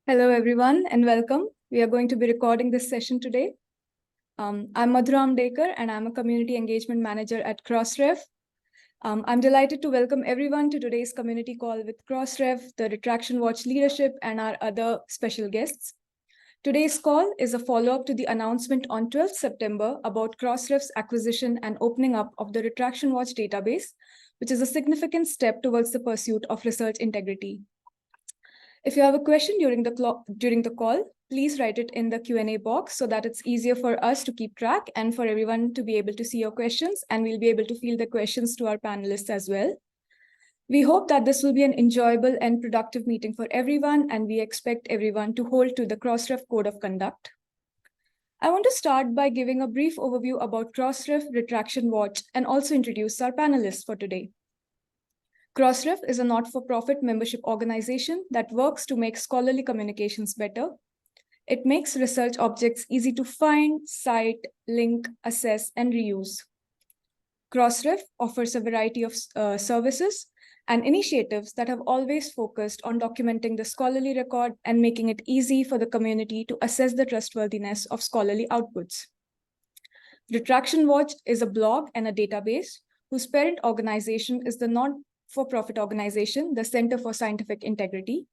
Hello, everyone, and welcome. We are going to be recording this session today. I'm Madhura Amdekar, and I'm a Community Engagement Manager at Crossref. I'm delighted to welcome everyone to today's community call with Crossref, the Retraction Watch leadership, and our other special guests. Today's call is a follow-up to the announcement on 12th September about Crossref's acquisition and opening up of the Retraction Watch database, which is a significant step towards the pursuit of research integrity. If you have a question during the call, please write it in the Q&A box so that it's easier for us to keep track and for everyone to be able to see your questions, and we'll be able to field the questions to our panelists as well. We hope that this will be an enjoyable and productive meeting for everyone, and we expect everyone to hold to the Crossref Code of Conduct. I want to start by giving a brief overview about Crossref Retraction Watch and also introduce our panelists for today. Crossref is a not-for-profit membership organization that works to make scholarly communications better. It makes research objects easy to find, cite, link, assess, and reuse. Crossref offers a variety of services and initiatives that have always focused on documenting the scholarly record and making it easy for the community to assess the trustworthiness of scholarly outputs. Retraction Watch is a blog and a database whose parent organization is the non-for-profit organization, the Center for Scientific Integrity.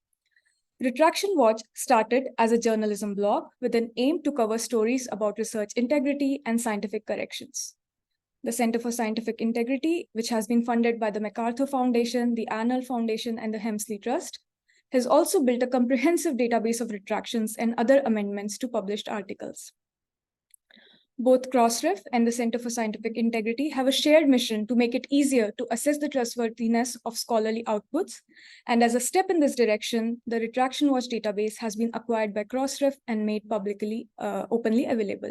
Retraction Watch started as a journalism blog with an aim to cover stories about research integrity and scientific corrections. The Center for Scientific Integrity, which has been funded by the MacArthur Foundation, the Arnold Foundation, and the Hemsley Trust, has also built a comprehensive database of retractions and other amendments to published articles. Both Crossref and the Center for Scientific Integrity have a shared mission to make it easier to assess the trustworthiness of scholarly outputs. And as a step in this direction, the Retraction Watch database has been acquired by Crossref and made publicly openly available.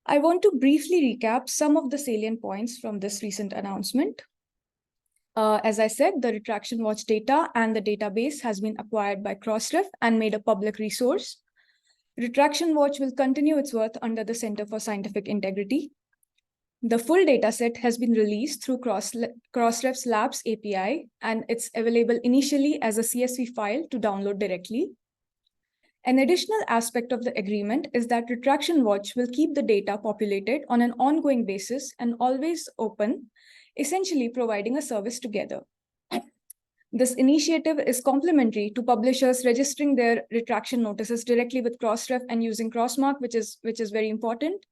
I want to briefly recap some of the salient points from this recent announcement. As I said, the Retraction Watch data and the database has been acquired by Crossref and made a public resource. Retraction Watch will continue its work under the Center for Scientific Integrity. The full dataset has been released through Crossref's Labs API, and it's available initially as a CSV file to download directly. An additional aspect of the agreement is that Retraction Watch will keep the data populated on an ongoing basis and always open, essentially providing a service together. This initiative is complementary to publishers registering their retraction notices directly with Crossref and using Crossmark, which is very important.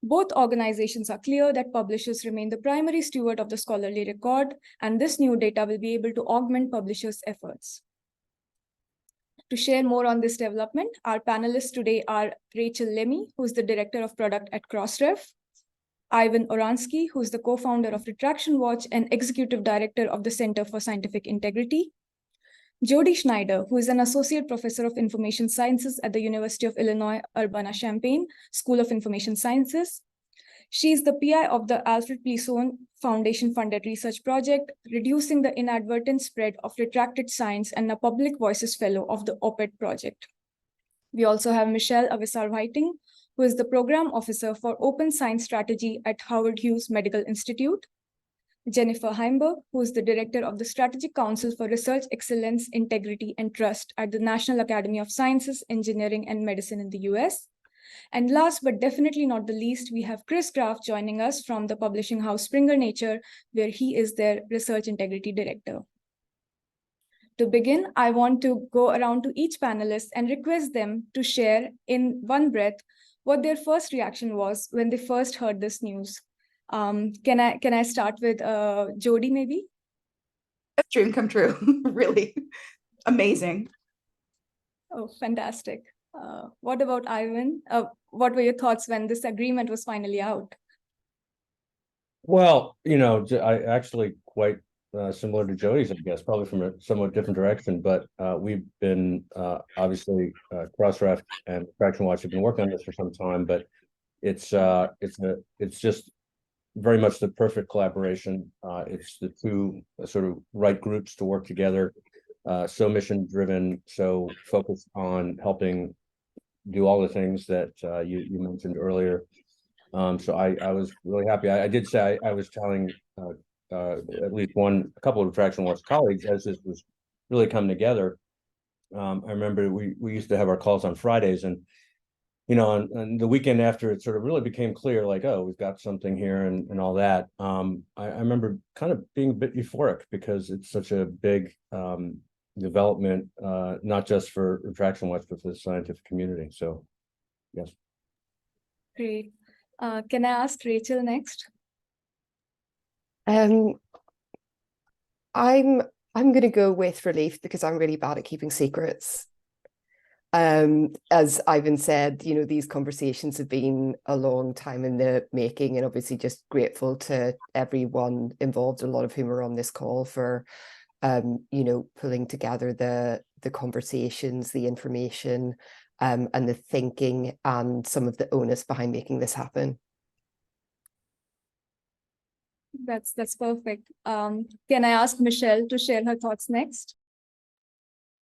Both organizations are clear that publishers remain the primary steward of the scholarly record, and this new data will be able to augment publishers' efforts. To share more on this development, our panelists today are Rachel Lemmy, who is the Director of Product at Crossref, Ivan Oransky, who is the co-founder of Retraction Watch and Executive Director of the Center for Scientific Integrity, Jody Schneider, who is an Associate Professor of Information Sciences at the University of Illinois Urbana-Champaign School of Information Sciences. She is the PI of the Alfred P. Sloan Foundation-funded research project, Reducing the Inadvertent Spread of Retracted Science, and a Public Voices Fellow of the OPED project. We also have Michelle Avisar-Whiting, who is the Program Officer for Open Science Strategy at Howard Hughes Medical Institute, Jennifer Heimberg, who is the Director of the Strategic Council for Research Excellence, Integrity, and Trust at the National Academy of Sciences, Engineering, and Medicine in the US. And last but definitely not the least, we have Chris Graff joining us from the publishing house Springer Nature, where he is their Research Integrity Director. To begin, I want to go around to each panelist and request them to share in one breath what their first reaction was when they first heard this news. Can I start with Jody, maybe? A dream come true. Really amazing. Oh, fantastic. What about Ivan? What were your thoughts when this agreement was finally out? Well, I actually quite similar to Jody's, I guess, probably from a somewhat different direction, but we've been obviously Crossref and Retraction Watch have been working on this for some time, but it's just very much the perfect collaboration. It's the two sort of right groups to work together, so mission driven, so focused on helping do all the things that you mentioned earlier. So I was really happy. I did say I was telling at least a couple of Retraction Watch colleagues as this was really coming together, I remember we used to have our calls on Fridays, and on the weekend after it sort of really became clear, like, oh, we've got something here and all that. I remember kind of being a bit euphoric because it's such a big development, not just for Retraction Watch, but for the scientific community. So, yes. Great. Can I ask Rachel next? I'm going to go with relief because I'm really bad at keeping secrets. As Ivan said, these conversations have been a long time in the making, and obviously just grateful to everyone involved, a lot of whom are on this call, for pulling together the conversations, the information, and the thinking, and some of the onus behind making this happen. That's perfect. Can I ask Michelle to share her thoughts next?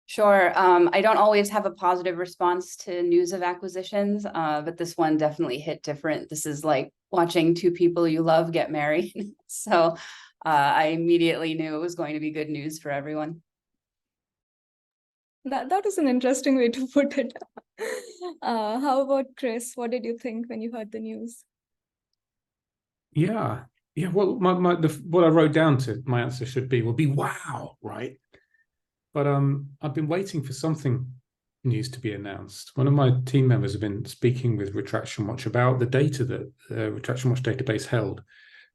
Sure. I don't always have a positive response to news of acquisitions, but this one definitely hit different. This is like watching two people you love get married. So I immediately knew it was going to be good news for everyone. That is an interesting way to put it. How about Chris? What did you think when you heard the news? Yeah. Well, what I wrote down to my answer will be wow, right? But I've been waiting for something news to be announced. One of my team members have been speaking with Retraction Watch about the data that the Retraction Watch database held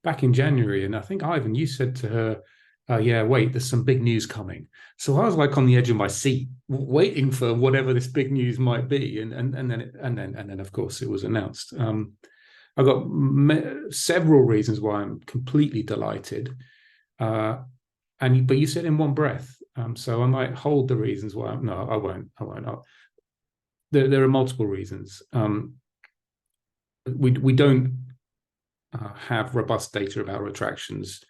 back in January, and I think Ivan, you said to her, "Yeah, wait, there's some big news coming." So I was like on the edge of my seat, waiting for whatever this big news might be, and then of course it was announced. I've got several reasons why I'm completely delighted, but you said in one breath. So I might hold the reasons why. No, I won't. There are multiple reasons. We don't have robust data about retractions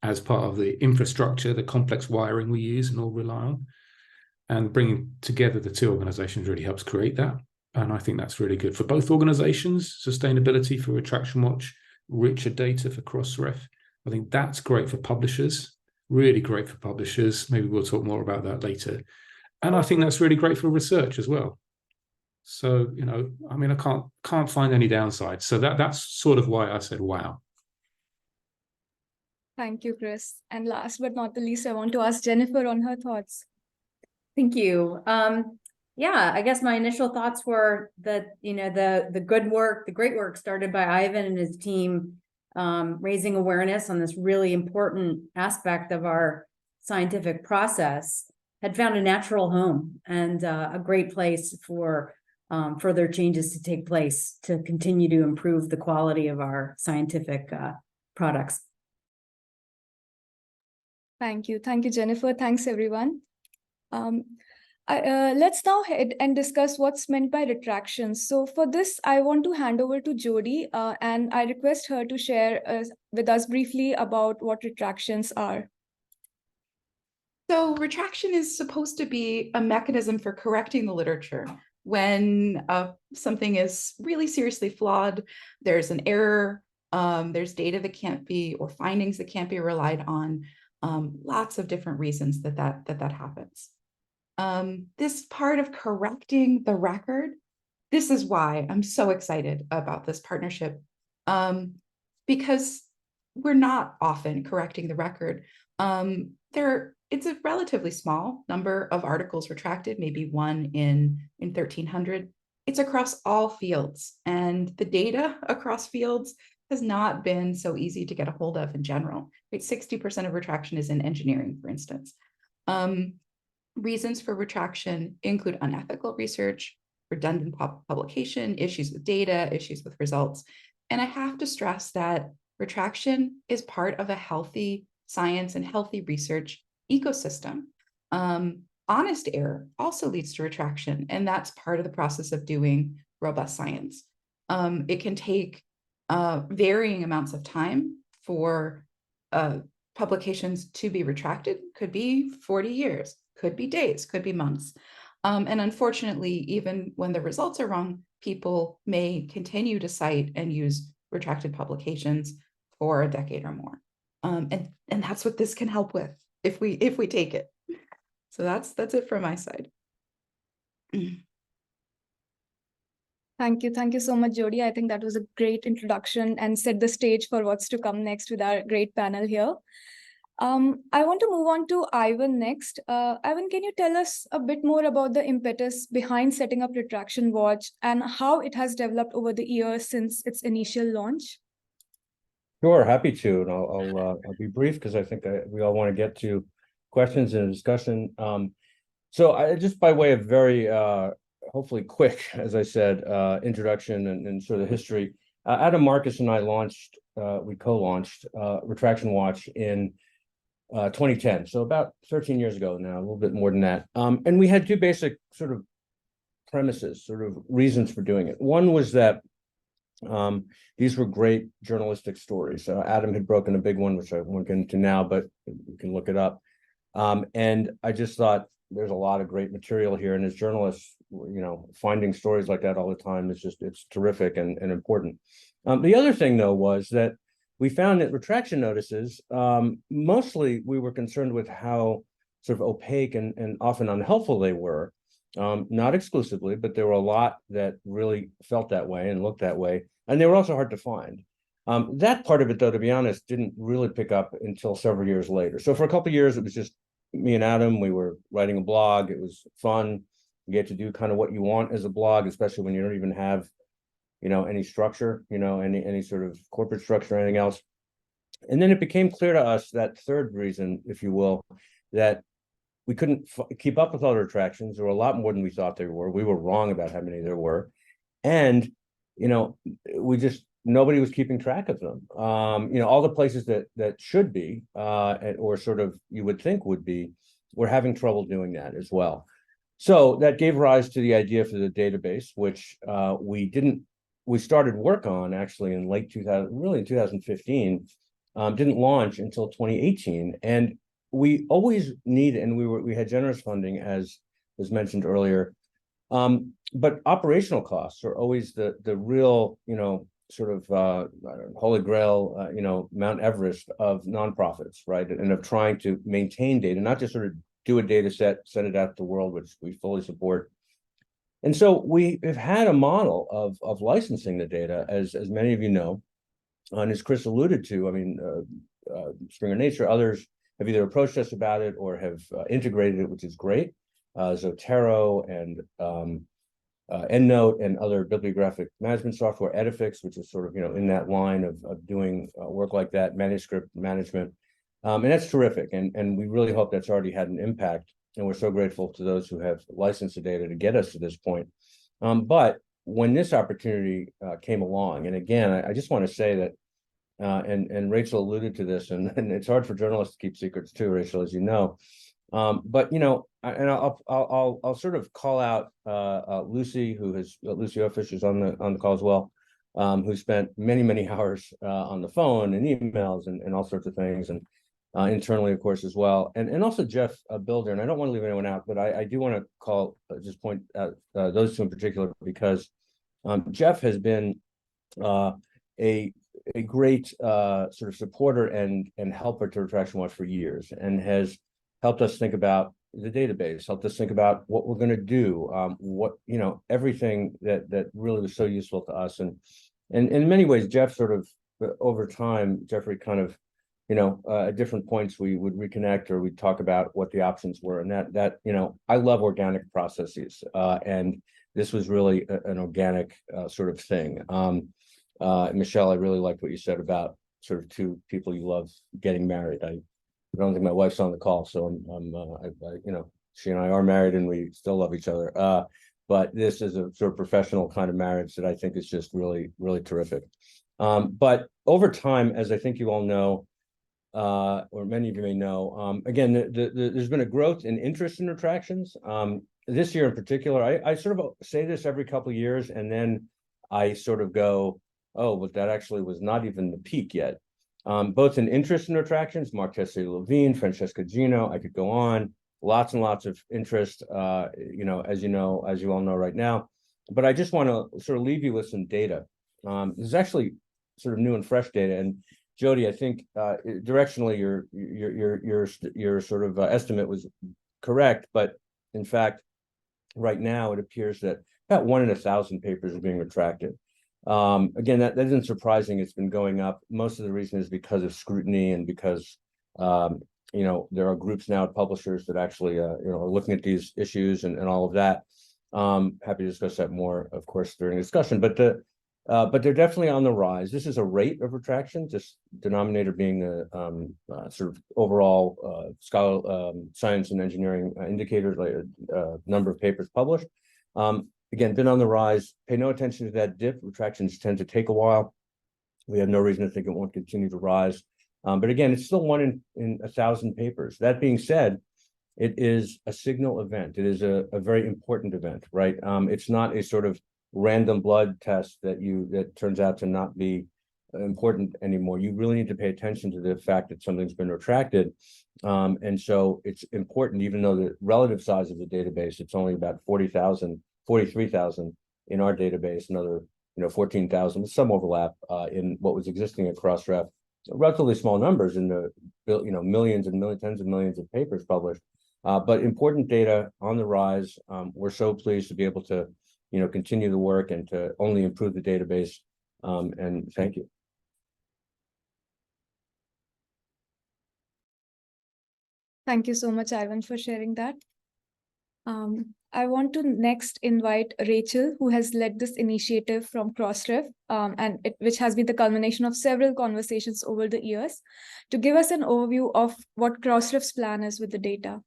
as part of the infrastructure, the complex wiring we use and all rely on. And bringing together the two organizations really helps create that. And I think that's really good for both organizations. Sustainability for Retraction Watch, richer data for Crossref. I think that's great for publishers. Really great for publishers. Maybe we'll talk more about that later. And I think that's really great for research as well. So, I can't find any downsides. So that's sort of why I said, wow. Thank you, Chris. And last but not the least, I want to ask Jennifer on her thoughts. Thank you. Yeah, I guess my initial thoughts were that, the good work, the great work started by Ivan and his team, raising awareness on this really important aspect of our scientific process had found a natural home and a great place for further changes to take place to continue to improve the quality of our scientific products. Thank you. Thank you, Jennifer. Thanks, everyone. Let's now head and discuss what's meant by retractions. So for this, I want to hand over to Jody, and I request her to share with us briefly about what retractions are. So retraction is supposed to be a mechanism for correcting the literature. When something is really seriously flawed, there's an error, there's data that can't be, or findings that can't be relied on, lots of different reasons that happens. This part of correcting the record, this is why I'm so excited about this partnership, because we're not often correcting the record. It's a relatively small number of articles retracted, maybe one in 1,300. It's across all fields, and the data across fields has not been so easy to get a hold of in general. Right? 60% of retraction is in engineering, for instance. Reasons for retraction include unethical research, redundant publication, issues with data, issues with results. And I have to stress that retraction is part of a healthy science and healthy research ecosystem. Honest error also leads to retraction, and that's part of the process of doing robust science. It can take varying amounts of time for publications to be retracted. Could be 40 years, could be days, could be months. And unfortunately, even when the results are wrong, people may continue to cite and use retracted publications for a decade or more. And that's what this can help with if we take it. So that's it from my side. Thank you. Thank you so much, Jody. I think that was a great introduction and set the stage for what's to come next with our great panel here. I want to move on to Ivan next. Ivan, can you tell us a bit more about the impetus behind setting up Retraction Watch and how it has developed over the years since its initial launch? Sure, happy to, and I'll be brief because I think we all want to get to questions and discussion. So I just by way of very hopefully quick, as I said, introduction and sort of history. Adam Marcus and I we co-launched Retraction Watch in 2010, so about 13 years ago now, a little bit more than that. And we had two basic sort of premises, sort of reasons for doing it. One was that these were great journalistic stories. Adam had broken a big one, which I won't get into now, but you can look it up. And I just thought there's a lot of great material here, and as journalists, finding stories like that all the time is it's terrific and important. The other thing, though, was that we found that retraction notices, mostly we were concerned with how sort of opaque and often unhelpful they were. Not exclusively, but there were a lot that really felt that way and looked that way, and they were also hard to find. That part of it, though, to be honest, didn't really pick up until several years later. So for a couple of years, it was just me and Adam. We were writing a blog. It was fun. You get to do kind of what you want as a blog, especially when you don't even have, any structure, any sort of corporate structure or anything else. And then it became clear to us, that third reason, if you will, that we couldn't keep up with all the retractions. There were a lot more than we thought there were. We were wrong about how many there were. And, nobody was keeping track of them. All the places that should be, or sort of you would think would be, were having trouble doing that as well. So that gave rise to the idea for the database, which we started work on actually in late 2015, didn't launch until 2018. And we always need, and we had generous funding, as was mentioned earlier, but operational costs are always the real, sort of holy grail, Mount Everest of nonprofits, right? And of trying to maintain data, not just sort of do a data set, send it out to the world, which we fully support. And so we have had a model of licensing the data, as many of you know, and as Chris alluded to. I mean, Springer Nature, others have either approached us about it or have integrated it, which is great. Zotero and EndNote and other bibliographic management software, Edifix, which is sort of in that line of doing work like that, manuscript management, and that's terrific. And we really hope that's already had an impact. And we're so grateful to those who have licensed the data to get us to this point. But when this opportunity came along, and again, I just want to say that, and Rachel alluded to this, and it's hard for journalists to keep secrets too, Rachel, as you know. But and I'll sort of call out Lucy, Lucy Ofish is on the call as well, who spent many hours on the phone and emails and all sorts of things, and internally, of course, as well, and also Jeff Builder. And I don't want to leave anyone out, but I do want to just point out those two in particular, because Jeff has been a great sort of supporter and helper to Retraction Watch for years, and has helped us think about the database, helped us think about what we're going to do, everything that really was so useful to us. And in many ways, Jeff sort of over time, Jeffrey kind of, at different points we would reconnect or we'd talk about what the options were. And that I love organic processes, and this was really an organic sort of thing. Michelle, I really liked what you said about sort of two people you love getting married. I don't think my wife's on the call, so she and I are married and we still love each other. But this is a sort of professional kind of marriage that I think is just really, really terrific. But over time, as I think you all know, or many of you may know, again, there's been a growth in interest in retractions. This year in particular, I sort of say this every couple of years, and then I sort of go, oh, but that actually was not even the peak yet. Both in interest in retractions, Mark Tessier-Levine, Francesca Gino, I could go on, lots and lots of interest, as you all know right now. But I just want to sort of leave you with some data. This is actually sort of new and fresh data. And Jody, I think directionally your sort of estimate was correct, but in fact, right now, it appears that about 1 in 1,000 papers are being retracted. Again, that isn't surprising. It's been going up. Most of the reason is because of scrutiny and because there are groups now at publishers that actually are looking at these issues and all of that. Happy to discuss that more, of course, during discussion. But they're definitely on the rise. This is a rate of retraction, just denominator being the sort of overall science and engineering indicators, like number of papers published. Again, been on the rise. Pay no attention to that dip. Retractions tend to take a while. We have no reason to think it won't continue to rise. But again, it's still 1 in 1,000 papers. That being said, it is a signal event. It is a very important event, right? It's not a sort of random blood test that turns out to not be important anymore. You really need to pay attention to the fact that something's been retracted. And so it's important, even though the relative size of the database, it's only about 43,000 in our database, another 14,000, some overlap in what was existing at Crossref. Relatively small numbers in the millions and millions, tens of millions of papers published, but important data on the rise. We're so pleased to be able to continue the work and to only improve the database. And thank you. Thank you so much, Ivan, for sharing that. I want to next invite Rachel, who has led this initiative from Crossref, which has been the culmination of several conversations over the years, to give us an overview of what Crossref's plan is with the data.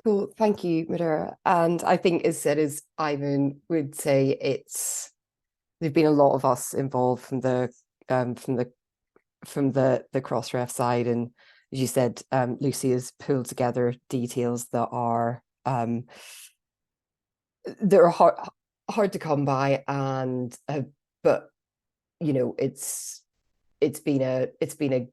Cool, thank you, Madhura. And I think, as said, as Ivan would say, there've been a lot of us involved from the Crossref side, and as you said, Lucy has pulled together details that are hard to come by, and but it's been a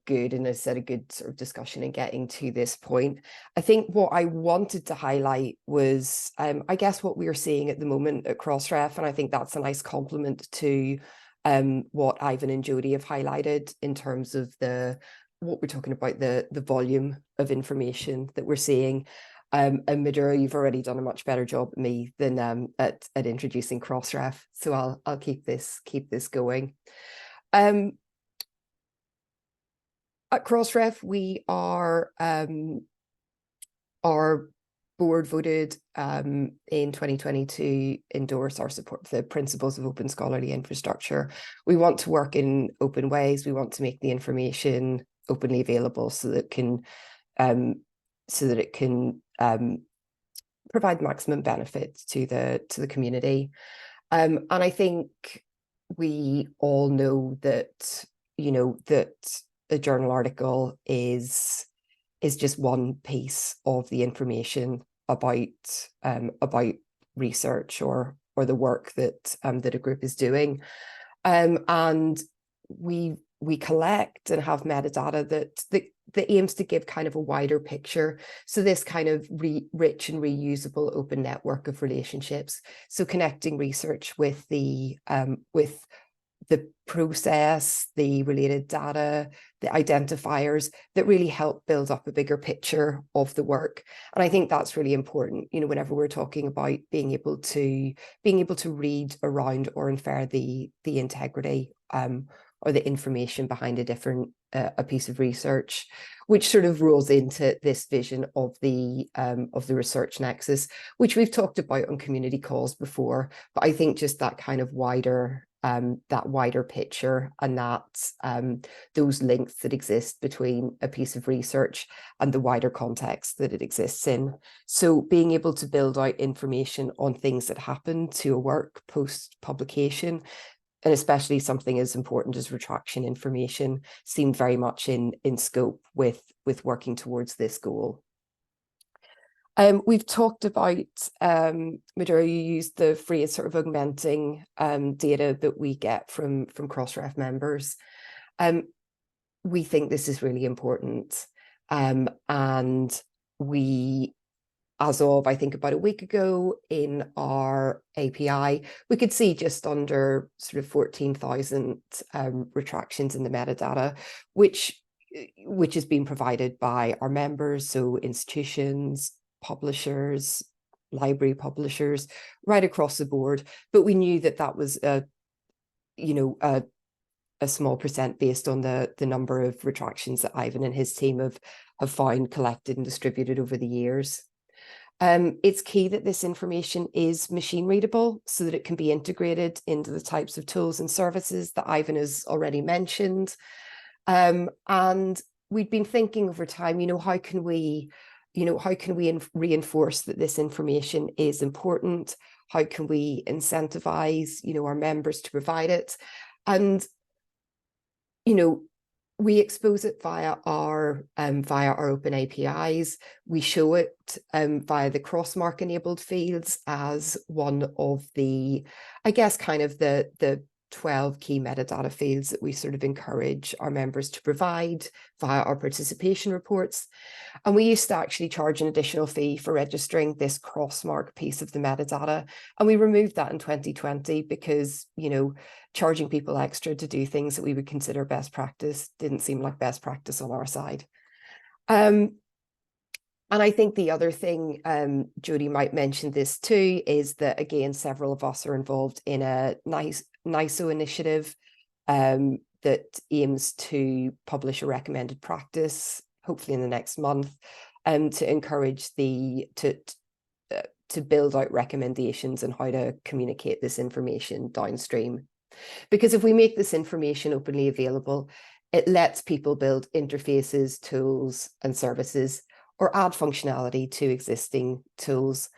good, and as I said, a good sort of discussion in getting to this point. I think what I wanted to highlight was I guess what we are seeing at the moment at Crossref, and I think that's a nice complement to what Ivan and Jody have highlighted in terms of what we're talking about, the volume of information that we're seeing. And Madhura, you've already done a much better job at me than at introducing Crossref, so I'll keep this going. At Crossref, we are our board voted in 2020 to endorse our support for the principles of open scholarly infrastructure. We want to work in open ways. We want to make the information openly available so that it can provide maximum benefits to the community. And I think we all know that that a journal article is just one piece of the information about research or the work that a group is doing, and we collect and have metadata that aims to give kind of a wider picture. So this kind of rich and reusable open network of relationships. So connecting research with the process, the related data, the identifiers that really help build up a bigger picture of the work. And I think that's really important, whenever we're talking about being able to read around or infer the integrity or the information behind a piece of research, which sort of rolls into this vision of the research nexus, which we've talked about on community calls before. But I think just that kind of wider picture, and that those links that exist between a piece of research and the wider context that it exists in. So being able to build out information on things that happen to a work post-publication, and especially something as important as retraction information, seemed very much in scope with working towards this goal. We've talked about, Madhura, you used the phrase sort of augmenting data that we get from Crossref members. We think this is really important. And we, as of, I think about a week ago in our API, we could see just under sort of 14,000 retractions in the metadata, which has been provided by our members, so institutions, publishers, library publishers, right across the board. But we knew that that was a small percent based on the number of retractions that Ivan and his team have found, collected and distributed over the years. It's key that this information is machine readable so that it can be integrated into the types of tools and services that Ivan has already mentioned. And we've been thinking over time, how can we reinforce that this information is important? How can we incentivize, our members to provide it? And, we expose it via our open APIs. We show it via the Crossmark enabled fields as one of the, I guess, kind of the 12 key metadata fields that we sort of encourage our members to provide via our participation reports. And we used to actually charge an additional fee for registering this Crossmark piece of the metadata. And we removed that in 2020 because, charging people extra to do things that we would consider best practice didn't seem like best practice on our side. And I think the other thing, Jody might mention this too, is that, again, several of us are involved in a NISO initiative that aims to publish a recommended practice, hopefully in the next month, to encourage to build out recommendations on how to communicate this information downstream. Because if we make this information openly available, it lets people build interfaces, tools, and services, or add functionality to existing tools.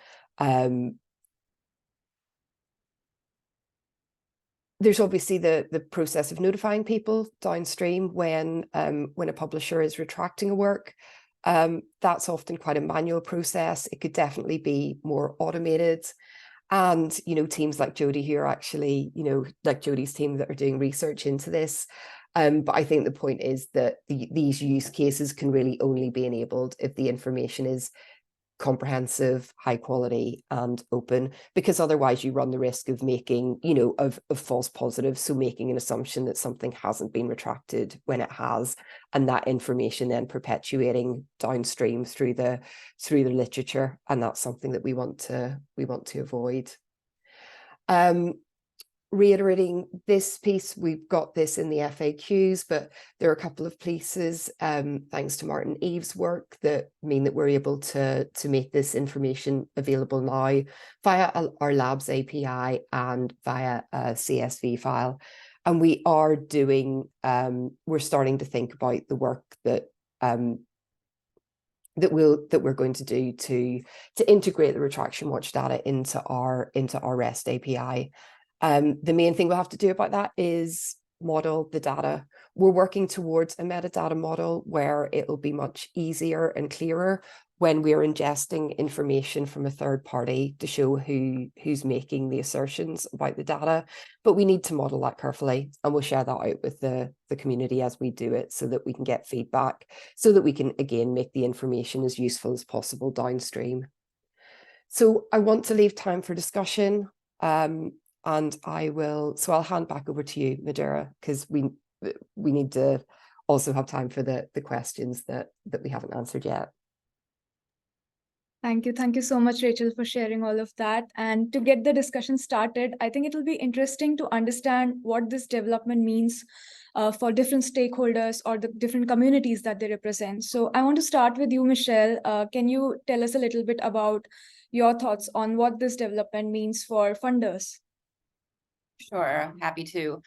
There's obviously the process of notifying people downstream when a publisher is retracting a work. That's often quite a manual process. It could definitely be more automated. And, teams like Jody who are actually, like Jody's team that are doing research into this. But I think the point is that these use cases can really only be enabled if the information is comprehensive, high quality, and open, because otherwise you run the risk of making, of false positives. So making an assumption that something hasn't been retracted when it has, and that information then perpetuating downstream through the literature. And that's something that we want to avoid. Reiterating this piece, we've got this in the FAQs, but there are a couple of places, thanks to Martin Eves' work, that mean that we're able to make this information available now via our Labs API and via a CSV file. And we are doing, we're starting to think about the work that we're going to do to integrate the Retraction Watch data into our REST API. The main thing we'll have to do about that is model the data. We're working towards a metadata model where it'll be much easier and clearer when we're ingesting information from a third party to show who's making the assertions about the data. But we need to model that carefully, and we'll share that out with the community as we do it, so that we can get feedback, so that we can, again, make the information as useful as possible downstream. So I want to leave time for discussion. And I'll hand back over to you, Madura, because we need to also have time for the questions that we haven't answered yet. Thank you. Thank you so much, Rachel, for sharing all of that. And to get the discussion started, I think it will be interesting to understand what this development means for different stakeholders or the different communities that they represent. So I want to start with you, Michelle. Can you tell us a little bit about your thoughts on what this development means for funders? Sure, happy to.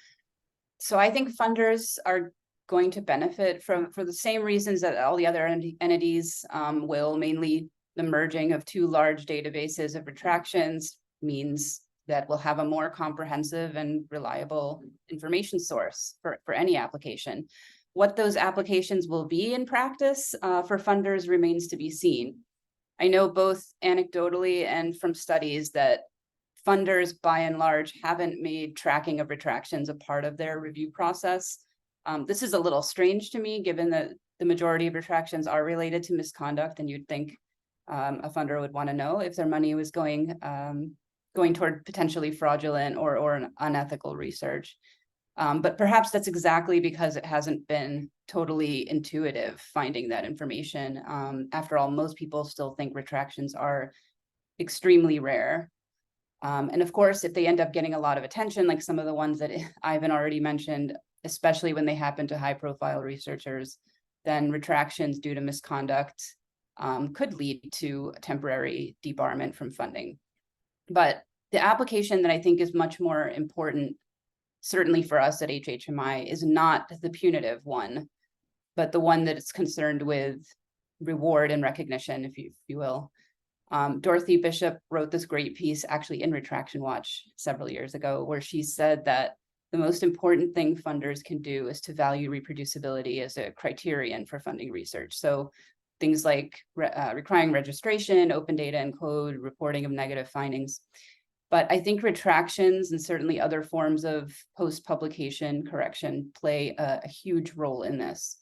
So I think funders are going to benefit for the same reasons that all the other entities will. Mainly the merging of two large databases of retractions means that we'll have a more comprehensive and reliable information source for any application. What those applications will be in practice for funders remains to be seen. I know both anecdotally and from studies that funders, by and large, haven't made tracking of retractions a part of their review process. This is a little strange to me, given that the majority of retractions are related to misconduct, and you'd think a funder would want to know if their money was going toward potentially fraudulent or an unethical research. But perhaps that's exactly because it hasn't been totally intuitive finding that information. After all, most people still think retractions are extremely rare. And of course, if they end up getting a lot of attention, like some of the ones that Ivan already mentioned, especially when they happen to high-profile researchers, then retractions due to misconduct could lead to temporary debarment from funding. But the application that I think is much more important, certainly for us at HHMI, is not the punitive one, but the one that is concerned with reward and recognition, if you will. Dorothy Bishop wrote this great piece actually in Retraction Watch several years ago, where she said that the most important thing funders can do is to value reproducibility as a criterion for funding research. So things like requiring registration, open data and code, reporting of negative findings. But I think retractions and certainly other forms of post-publication correction play a huge role in this,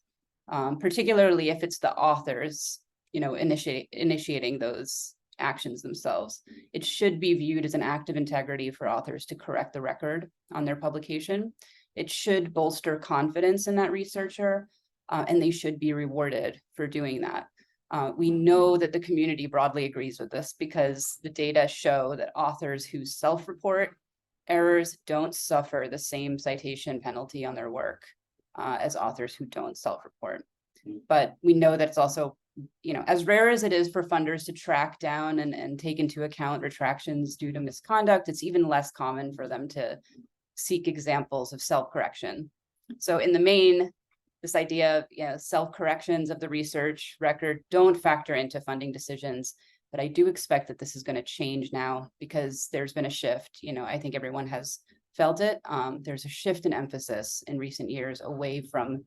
particularly if it's the authors, initiating those actions themselves. It should be viewed as an act of integrity for authors to correct the record on their publication. It should bolster confidence in that researcher, and they should be rewarded for doing that. We know that the community broadly agrees with this because the data show that authors who self-report errors don't suffer the same citation penalty on their work as authors who don't self-report. But we know that it's also, as rare as it is for funders to track down and take into account retractions due to misconduct, it's even less common for them to seek examples of self-correction. So in the main, this idea of self-corrections of the research record don't factor into funding decisions, but I do expect that this is going to change now because there's been a shift. I think everyone has felt it. There's a shift in emphasis in recent years away from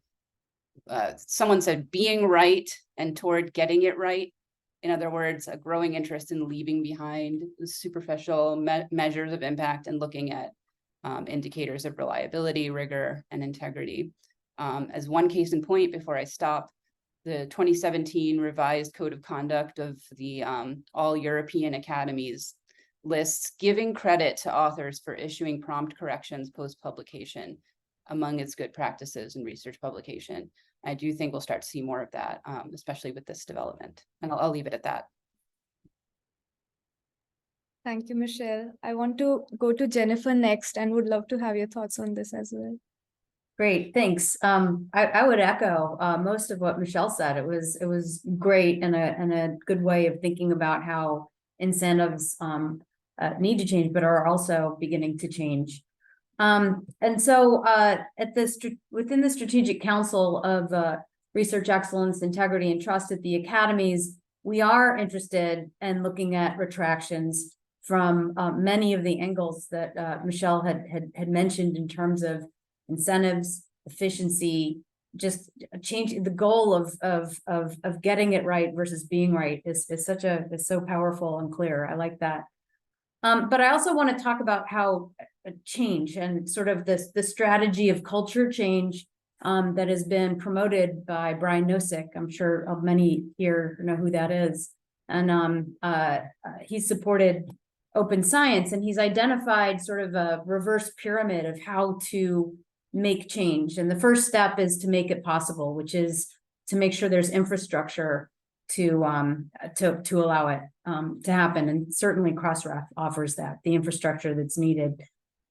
someone said being right and toward getting it right. In other words, a growing interest in leaving behind the superficial measures of impact and looking at indicators of reliability, rigor, and integrity. As one case in point, before I stop, the 2017 revised code of conduct of the all European academies lists giving credit to authors for issuing prompt corrections post-publication among its good practices in research publication. I do think we'll start to see more of that, especially with this development. And I'll leave it at that. Thank you, Michelle. I want to go to Jennifer next and would love to have your thoughts on this as well. Great, thanks. I would echo most of what Michelle said. It was great and a good way of thinking about how incentives need to change, but are also beginning to change. And so within the Strategic Council of Research Excellence, Integrity, and Trust at the academies, we are interested in looking at retractions from many of the angles that Michelle had mentioned in terms of incentives, efficiency, just change. The goal of getting it right versus being right is so powerful and clear. I like that. But I also want to talk about how change and sort of the strategy of culture change that has been promoted by Brian Nosek. I'm sure many here know who that is. And he's supported open science, and he's identified sort of a reverse pyramid of how to make change. And the first step is to make it possible, which is to make sure there's infrastructure to allow it to happen. And certainly Crossref offers that, the infrastructure that's needed.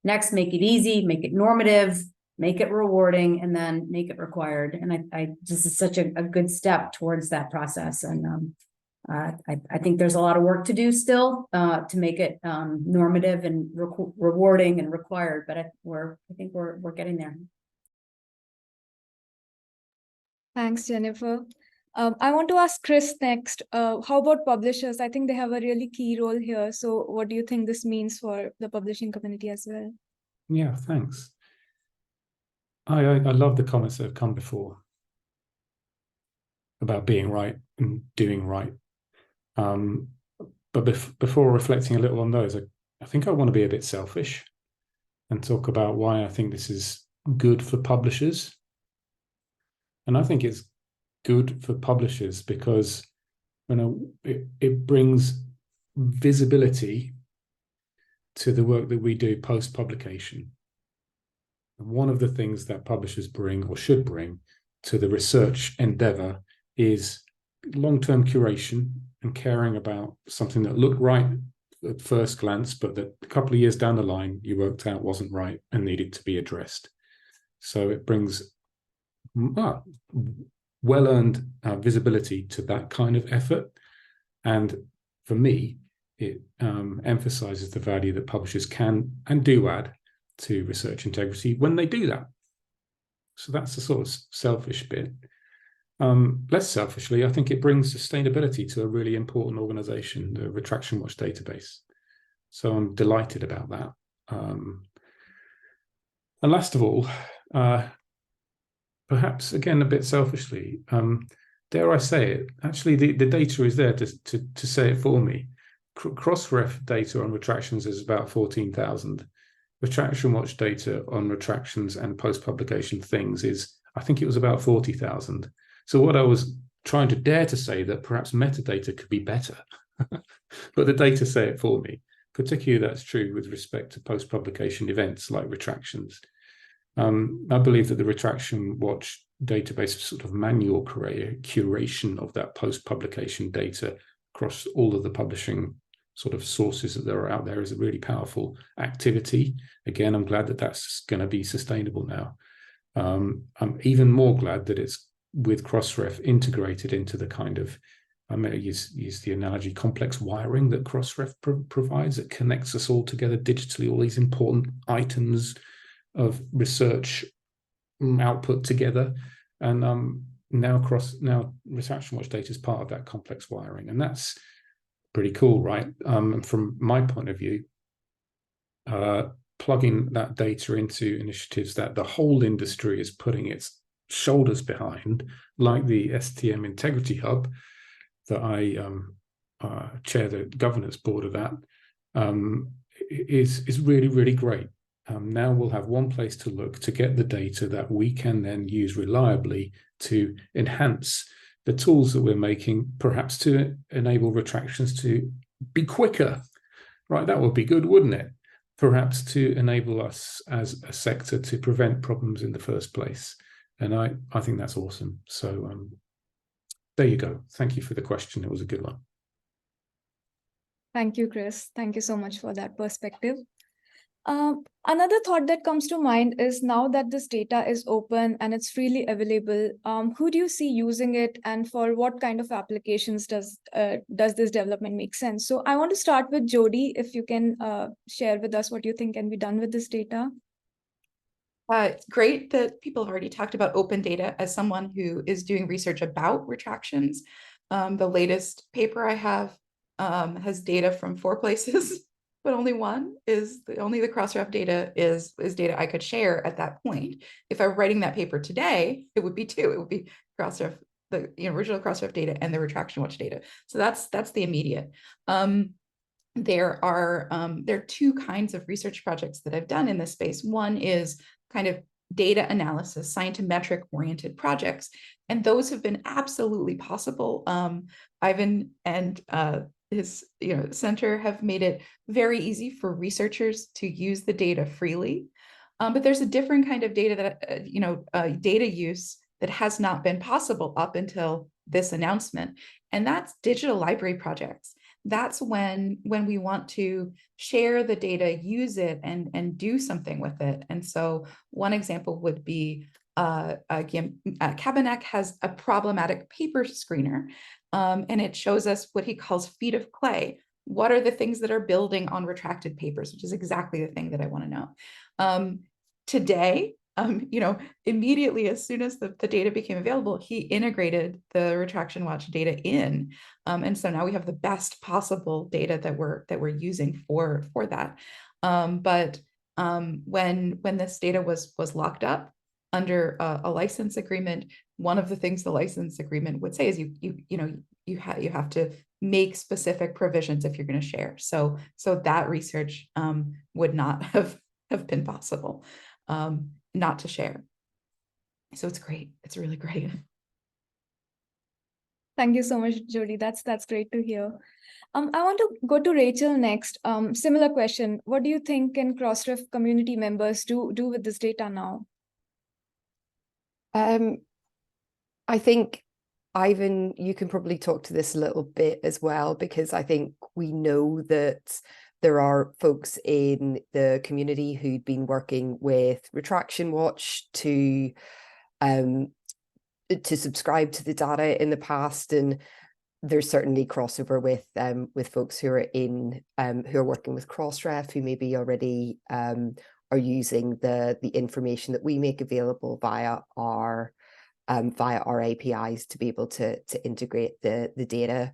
Next, make it easy, make it normative, make it rewarding, and then make it required. And I this is such a good step towards that process. And I think there's a lot of work to do still to make it normative and rewarding and required, but I think we're getting there. Thanks, Jennifer. I want to ask Chris next. How about publishers? I think they have a really key role here. So what do you think this means for the publishing community as well? Yeah, thanks. I love the comments that have come before about being right and doing right. But before reflecting a little on those, I think I want to be a bit selfish and talk about why I think this is good for publishers. And I think it's good for publishers because it brings visibility to the work that we do post-publication. And one of the things that publishers bring or should bring to the research endeavor is long-term curation and caring about something that looked right at first glance, but that a couple of years down the line, you worked out wasn't right and needed to be addressed. So it brings well-earned visibility to that kind of effort. And for me, it emphasizes the value that publishers can and do add to research integrity when they do that. So that's the sort of selfish bit. Less selfishly, I think it brings sustainability to a really important organization, the Retraction Watch database. So I'm delighted about that. And last of all, perhaps again a bit selfishly, dare I say it, actually the data is there to say it for me. Crossref data on retractions is about 14,000. Retraction Watch data on retractions and post-publication things is, I think it was about 40,000. So what I was trying to dare to say that perhaps metadata could be better, but the data say it for me. Particularly that's true with respect to post-publication events like retractions. I believe that the Retraction Watch database sort of manual curation of that post-publication data across all of the publishing sort of sources that are out there is a really powerful activity. Again, I'm glad that that's going to be sustainable now. I'm even more glad that it's with Crossref integrated into the kind of, I may use the analogy, complex wiring that Crossref provides. It connects us all together digitally, all these important items of research output together. And now Retraction Watch data is part of that complex wiring. And that's pretty cool, right? And from my point of view, plugging that data into initiatives that the whole industry is putting its shoulders behind, like the STM Integrity Hub that I chair the governance board of that, is really, really great. Now we'll have one place to look to get the data that we can then use reliably to enhance the tools that we're making, perhaps to enable retractions to be quicker, right? That would be good, wouldn't it? Perhaps to enable us as a sector to prevent problems in the first place. And I think that's awesome. So there you go. Thank you for the question. It was a good one. Thank you, Chris. Thank you so much for that perspective. Another thought that comes to mind is now that this data is open and it's freely available, who do you see using it, and for what kind of applications does this development make sense? So I want to start with Jody, if you can share with us what you think can be done with this data. It's great that people have already talked about open data. As someone who is doing research about retractions, the latest paper I have has data from 4 places, but only one is only the Crossref data is data I could share at that point. If I were writing that paper today, it would be 2. It would be Crossref, the original Crossref data and the Retraction Watch data. So that's the immediate. There are 2 kinds of research projects that I've done in this space. One is kind of data analysis, scientometric oriented projects, and those have been absolutely possible. Ivan and his center have made it very easy for researchers to use the data freely. But there's a different kind of data that data use that has not been possible up until this announcement, and that's digital library projects. That's when we want to share the data, use it, and do something with it. And so one example would be Cabinet has a problematic paper screener, and it shows us what he calls feet of clay. What are the things that are building on retracted papers, which is exactly the thing that I want to know. Today, immediately as soon as the data became available, he integrated the Retraction Watch data in. And so now we have the best possible data that we're using for that. But when this data was locked up under a license agreement, one of the things the license agreement would say is you have to make specific provisions if you're going to share. So that research would not have been possible not to share. So it's great. It's really great. Thank you so much, Jody. That's great to hear. I want to go to Rachel next. Similar question. What do you think can Crossref community members do with this data now? I think, Ivan, you can probably talk to this a little bit as well, because I think we know that there are folks in the community who'd been working with Retraction Watch to subscribe to the data in the past, and there's certainly crossover with folks who are working with Crossref, who maybe already are using the information that we make available via our APIs to be able to integrate the data.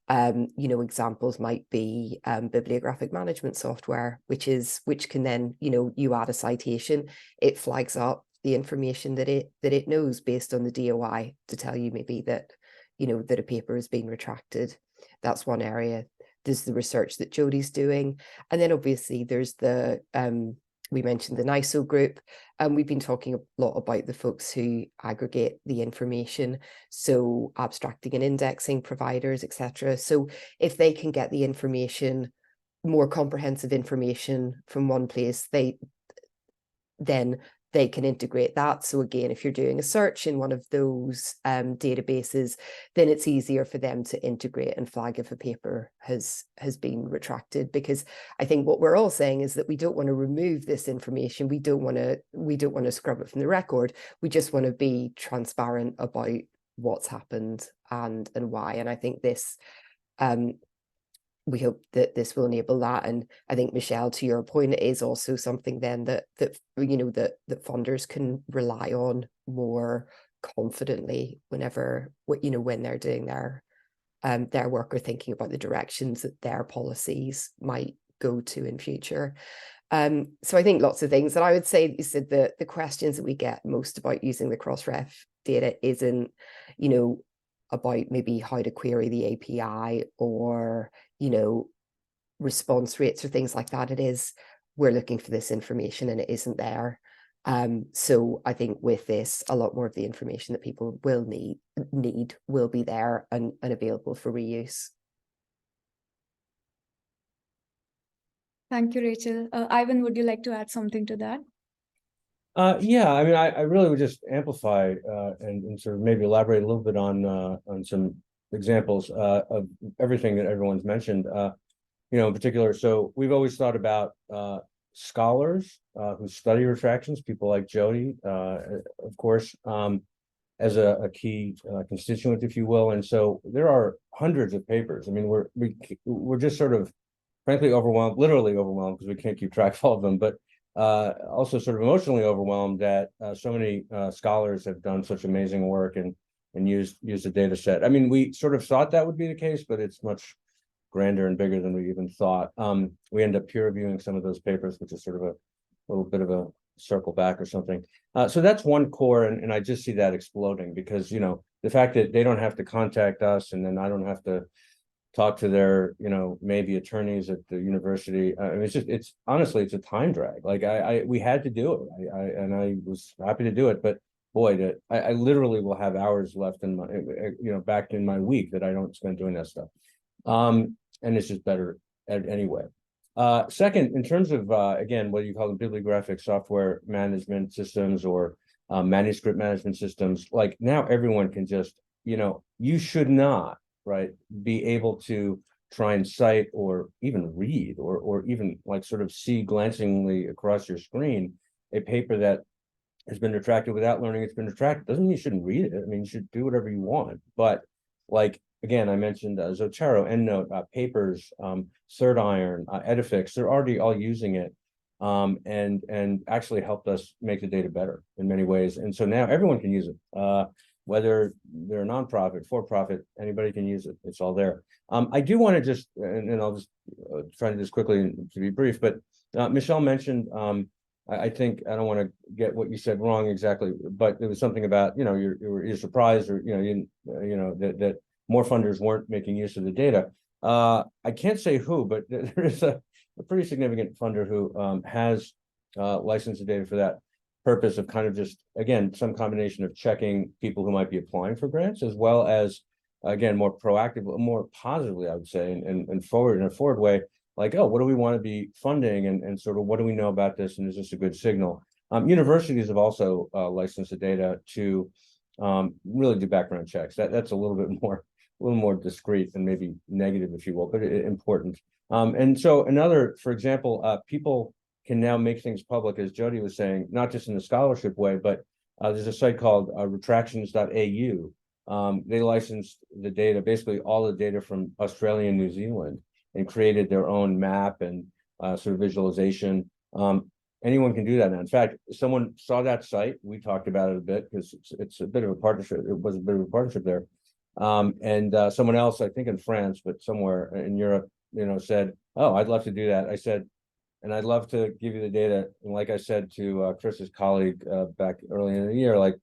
Examples might be bibliographic management software, which can then, you add a citation, it flags up the information that it knows based on the DOI to tell you maybe that, that a paper is being retracted. That's one area. There's the research that Jody's doing. And then obviously there's the, we mentioned the NISO group, and we've been talking a lot about the folks who aggregate the information. So abstracting and indexing providers, etc. So if they can get the information, more comprehensive information from one place, then they can integrate that. So again, if you're doing a search in one of those databases, then it's easier for them to integrate and flag if a paper has been retracted. Because I think what we're all saying is that we don't want to remove this information. We don't want to scrub it from the record. We just want to be transparent about what's happened and why. And I think this we hope that this will enable that. And I think, Michelle, to your point, it is also something then that funders can rely on more confidently when they're doing their work or thinking about the directions that their policies might go to in future. So I think lots of things. And I would say is that the questions that we get most about using the Crossref data isn't, about maybe how to query the API or, response rates or things like that. It is, we're looking for this information and it isn't there. So I think with this, a lot more of the information that people will need will be there and available for reuse. Thank you, Rachel. Ivan, would you like to add something to that? Yeah, I mean, I really would just amplify and sort of maybe elaborate a little bit on some examples of everything that everyone's mentioned, in particular. So we've always thought about scholars who study retractions, people like Jody, of course, as a key constituent, if you will. And so there are hundreds of papers. I mean, we're just sort of, frankly, overwhelmed, literally overwhelmed, because we can't keep track of all of them, but also sort of emotionally overwhelmed that so many scholars have done such amazing work and used the data set. I mean, we sort of thought that would be the case, but it's much grander and bigger than we even thought. We end up peer reviewing some of those papers, which is sort of a little bit of a circle back or something. So that's one core, and I just see that exploding because, the fact that they don't have to contact us and then I don't have to talk to their, maybe attorneys at the university. I mean, it's honestly, it's a time drag. Like we had to do it, and I was happy to do it, but boy, I literally will have hours left in my, back in my week that I don't spend doing that stuff. And it's just better anyway. Second, in terms of, again, what you call them, bibliographic software management systems or manuscript management systems, like now everyone can just, you should not, right, be able to try and cite or even read or even like sort of see glancingly across your screen a paper that has been retracted without learning it's been retracted. Doesn't mean you shouldn't read it. I mean, you should do whatever you want. But like, again, I mentioned Zotero, EndNote, Papers, Third Iron, Edifix, they're already all using it and actually helped us make the data better in many ways. And so now everyone can use it. Whether they're a nonprofit, for-profit, anybody can use it. It's all there. I do want to just, and I'll just try to do this quickly to be brief, but Michelle mentioned, I think, I don't want to get what you said wrong exactly, but it was something about, you're surprised or, that more funders weren't making use of the data. I can't say who, but there is a pretty significant funder who has licensed the data for that purpose of kind of just, again, some combination of checking people who might be applying for grants, as well as again, more proactive, more positively, I would say, and forward in a forward way, like, oh, what do we want to be funding, and sort of what do we know about this, and is this a good signal? Universities have also licensed the data to really do background checks. That's a little bit more discreet and maybe negative, if you will, but important. And so for example, people can now make things public, as Jody was saying, not just in the scholarship way, but there's a site called retractions.au. They licensed the data, basically all the data from Australia and New Zealand, and created their own map and sort of visualization. Anyone can do that now. In fact, someone saw that site. We talked about it a bit because it's a bit of a partnership. It was a bit of a partnership there. And someone else, I think in France, but somewhere in Europe, said, "Oh, I'd love to do that." I said, "And I'd love to give you the data." And like I said to Chris's colleague back early in the year, like,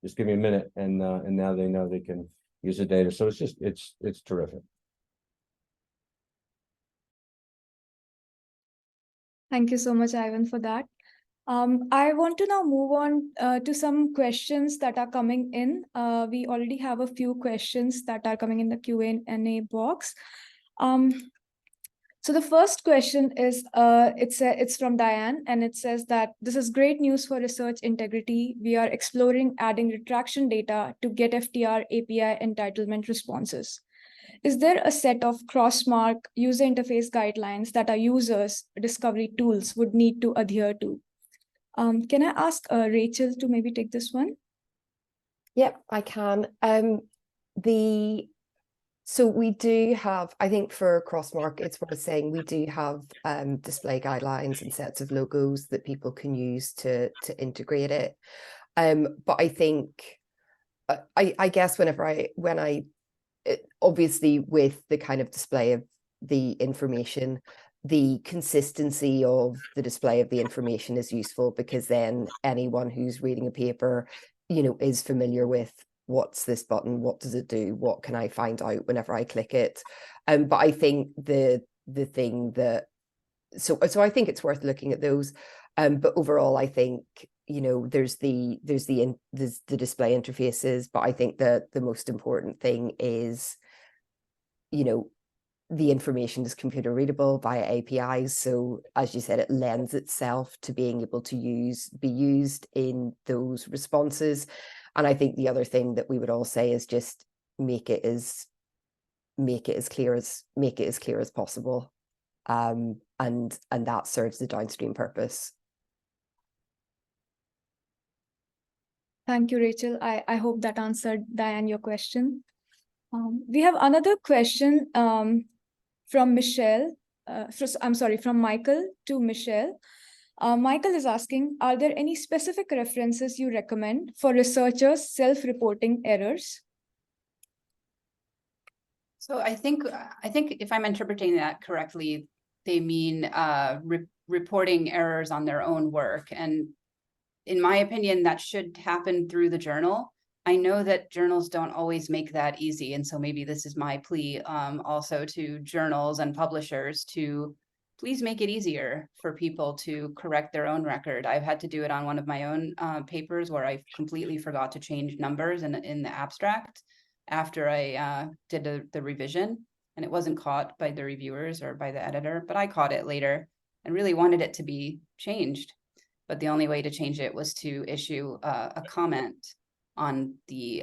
just give me a minute, and now they know they can use the data. So it's terrific. Thank you so much, Ivan, for that. I want to now move on to some questions that are coming in. We already have a few questions that are coming in the Q&A box. So the first question is, it's from Diane, and it says that this is great news for research integrity. We are exploring adding retraction data to get FTR API entitlement responses. Is there a set of cross-mark user interface guidelines that our users' discovery tools would need to adhere to? Can I ask Rachel to maybe take this one? Yep, I can. So we do have, I think for Crossmark, it's worth saying we do have display guidelines and sets of logos that people can use to integrate it. But I think, I guess obviously with the kind of display of the information, the consistency of the display of the information is useful, because then anyone who's reading a paper, is familiar with, what's this button, what does it do, what can I find out whenever I click it. But I think the thing that, so I think it's worth looking at those. But overall, I think, there's the display interfaces, but I think that the most important thing is, the information is computer readable via APIs. So as you said, it lends itself to being able to be used in those responses. And I think the other thing that we would all say is just make it as clear as possible. And that serves the downstream purpose. Thank you, Rachel. I hope that answered, Diane, your question. We have another question from Michelle. From Michael to Michelle. Michael is asking, are there any specific references you recommend for researchers self-reporting errors? So I think if I'm interpreting that correctly, they mean reporting errors on their own work. And in my opinion, that should happen through the journal. I know that journals don't always make that easy. And so maybe this is my plea also to journals and publishers to please make it easier for people to correct their own record. I've had to do it on one of my own papers where I completely forgot to change numbers in the abstract after I did the revision, and it wasn't caught by the reviewers or by the editor, but I caught it later and really wanted it to be changed. But the only way to change it was to issue a comment on the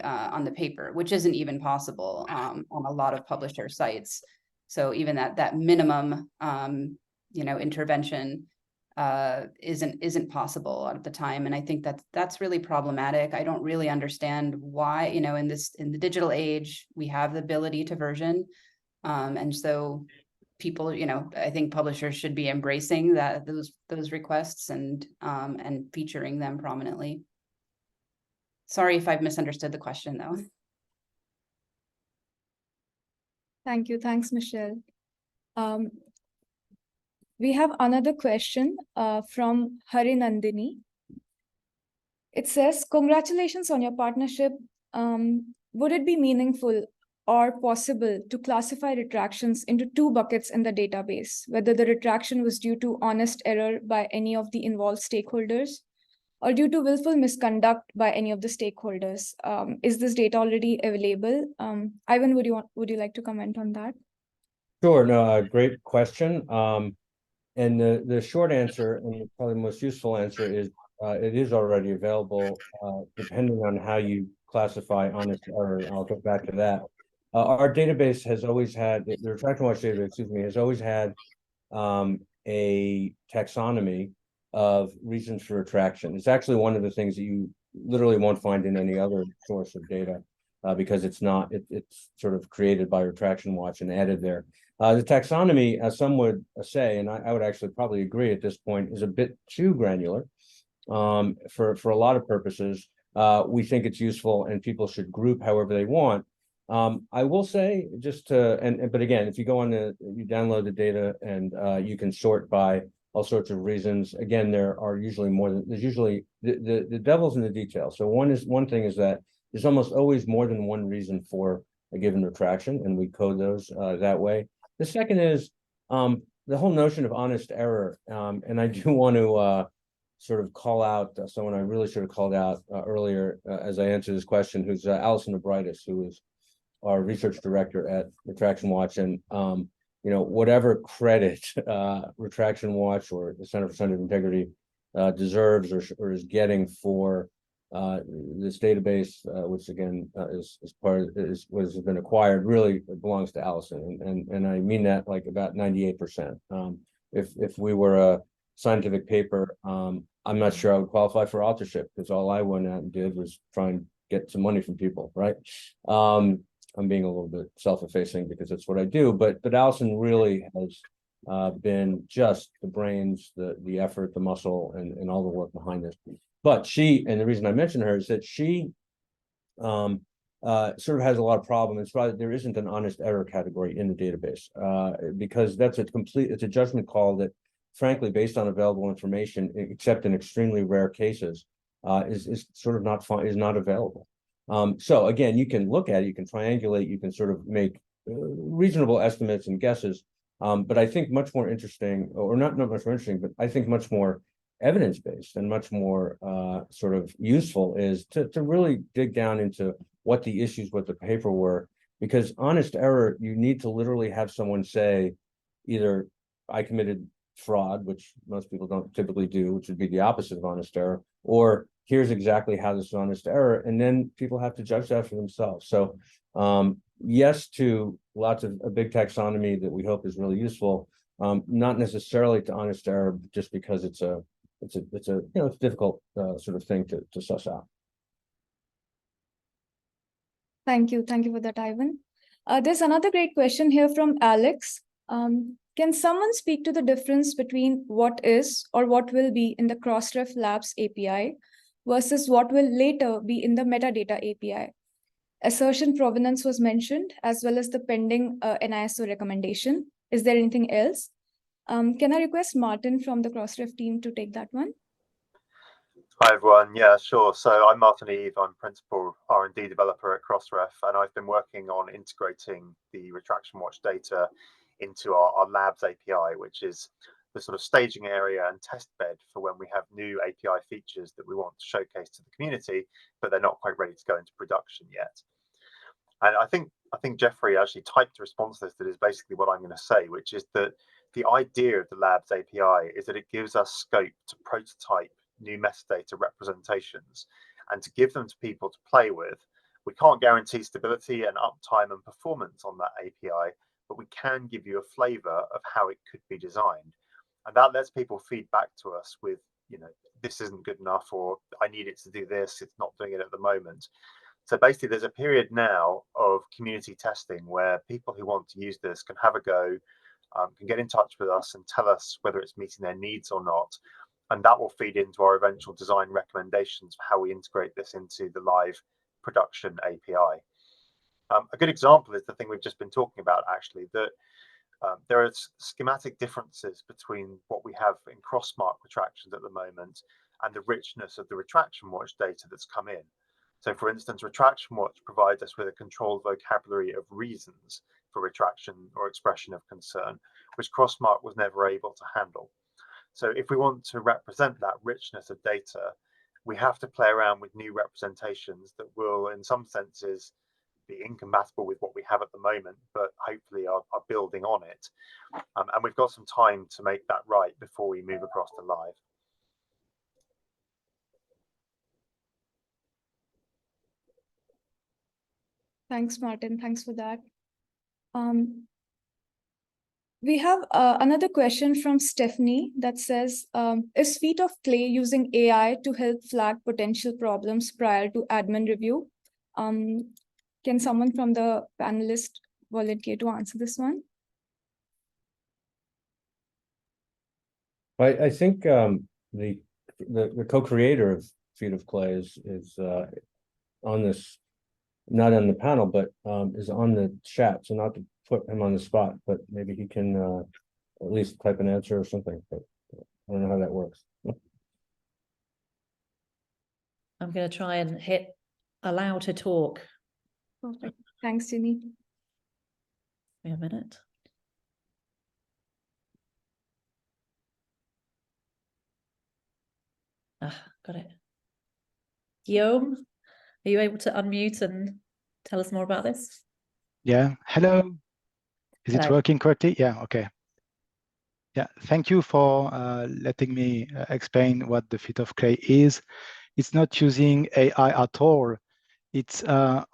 paper, which isn't even possible on a lot of publisher sites. So even that minimum intervention isn't possible at the time. And I think that's really problematic. I don't really understand why, in the digital age, we have the ability to version. And so people, I think publishers should be embracing those requests and featuring them prominently. Sorry if I've misunderstood the question, though. Thank you. Thanks, Michelle. We have another question from Harinandini. It says, congratulations on your partnership. Would it be meaningful or possible to classify retractions into 2 buckets in the database, whether the retraction was due to honest error by any of the involved stakeholders, or due to willful misconduct by any of the stakeholders? Is this data already available? Ivan, would you like to comment on that? Sure, no, great question. And the short answer, and probably the most useful answer, is it is already available, depending on how you classify honest error. I'll go back to that. Our database has always had, the Retraction Watch database, excuse me, has always had a taxonomy of reasons for retraction. It's actually one of the things that you literally won't find in any other source of data, because it's sort of created by Retraction Watch and added there. The taxonomy, as some would say, and I would actually probably agree at this point, is a bit too granular for a lot of purposes. We think it's useful and people should group however they want. I will say, just to, but again, if you go on you download the data and you can sort by all sorts of reasons. Again, there are usually more than, there's usually, the devil's in the details. So one thing is that there's almost always more than one reason for a given retraction, and we code those that way. The second is the whole notion of honest error. And I do want to sort of call out someone I really should have called out earlier as I answer this question, who's Alison Abritis, who is our research director at Retraction Watch. And, you know, whatever credit Retraction Watch or the Center for Scientific Integrity deserves or is getting for this database, which again is what has been acquired, really belongs to Alison, and I mean that like about 98%. If we were a scientific paper, I'm not sure I would qualify for authorship, because all I went out and did was try and get some money from people, right? I'm being a little bit self-effacing because that's what I do, but Alison really has been just the brains, the effort, the muscle, and all the work behind this. But she, and the reason I mention her is that she sort of has a lot of problems. It's probably there isn't an honest error category in the database because that's it's a judgment call that, frankly, based on available information, except in extremely rare cases, is sort of is not available. So again, you can look at it, you can triangulate, you can sort of make reasonable estimates and guesses. But I think much more interesting, or not much more interesting, but I think much more evidence-based and much more sort of useful is to really dig down into what the issues with the paper were, because honest error, you need to literally have someone say either I committed fraud, which most people don't typically do, which would be the opposite of honest error, or here's exactly how this is honest error, and then people have to judge that for themselves. So yes to lots of a big taxonomy that we hope is really useful, not necessarily to honest error, but just because it's a you know, it's a difficult sort of thing to suss out. Thank you for that, Ivan. There's another great question here from Alex. Can someone speak to the difference between what is or what will be in the Crossref Labs API versus what will later be in the metadata API? Assertion provenance was mentioned, as well as the pending NISO recommendation. Is there anything else? Can I request Martin from the Crossref team to take that one? Hi everyone, yeah, sure. So I'm Martin Eve, I'm Principal R&D Developer at Crossref, and I've been working on integrating the Retraction Watch data into our Labs API, which is the sort of staging area and test bed for when we have new API features that we want to showcase to the community, but they're not quite ready to go into production yet. And I think Jeffrey actually typed a response to this that is basically what I'm going to say, which is that the idea of the Labs API is that it gives us scope to prototype new metadata representations and to give them to people to play with. We can't guarantee stability and uptime and performance on that API, but we can give you a flavor of how it could be designed. And that lets people feed back to us with, you know, this isn't good enough, or I need it to do this, it's not doing it at the moment. So basically, there's a period now of community testing where people who want to use this can have a go, can get in touch with us and tell us whether it's meeting their needs or not. And that will feed into our eventual design recommendations for how we integrate this into the live production API. A good example is the thing we've just been talking about, actually, that there are schematic differences between what we have in crossmark retractions at the moment and the richness of the Retraction Watch data that's come in. So, for instance, Retraction Watch provides us with a controlled vocabulary of reasons for retraction or expression of concern, which Crossmark was never able to handle. So if we want to represent that richness of data we have to play around with new representations that will, in some senses, be incompatible with what we have at the moment, but hopefully are building on it. And we've got some time to make that right before we move across to live. Thanks, Martin. Thanks for that. We have another question from Stephanie that says, is Feet of Clay using AI to help flag potential problems prior to admin review? Can someone from the panelist volunteer to answer this one? I think the co-creator of Feet of Clay is on this, not on the panel, but is on the chat. So not to put him on the spot, but maybe he can at least type an answer or something. But I don't know how that works. I'm going to try and hit allow to talk. Perfect. Thanks, Ginny. Wait a minute. Got it. Guillaume, are you able to unmute and tell us more about this? Yeah, hello. Is it Hello. working correctly? Yeah, okay. Yeah, thank you for letting me explain what the Feet of Clay is. It's not using AI at all. It's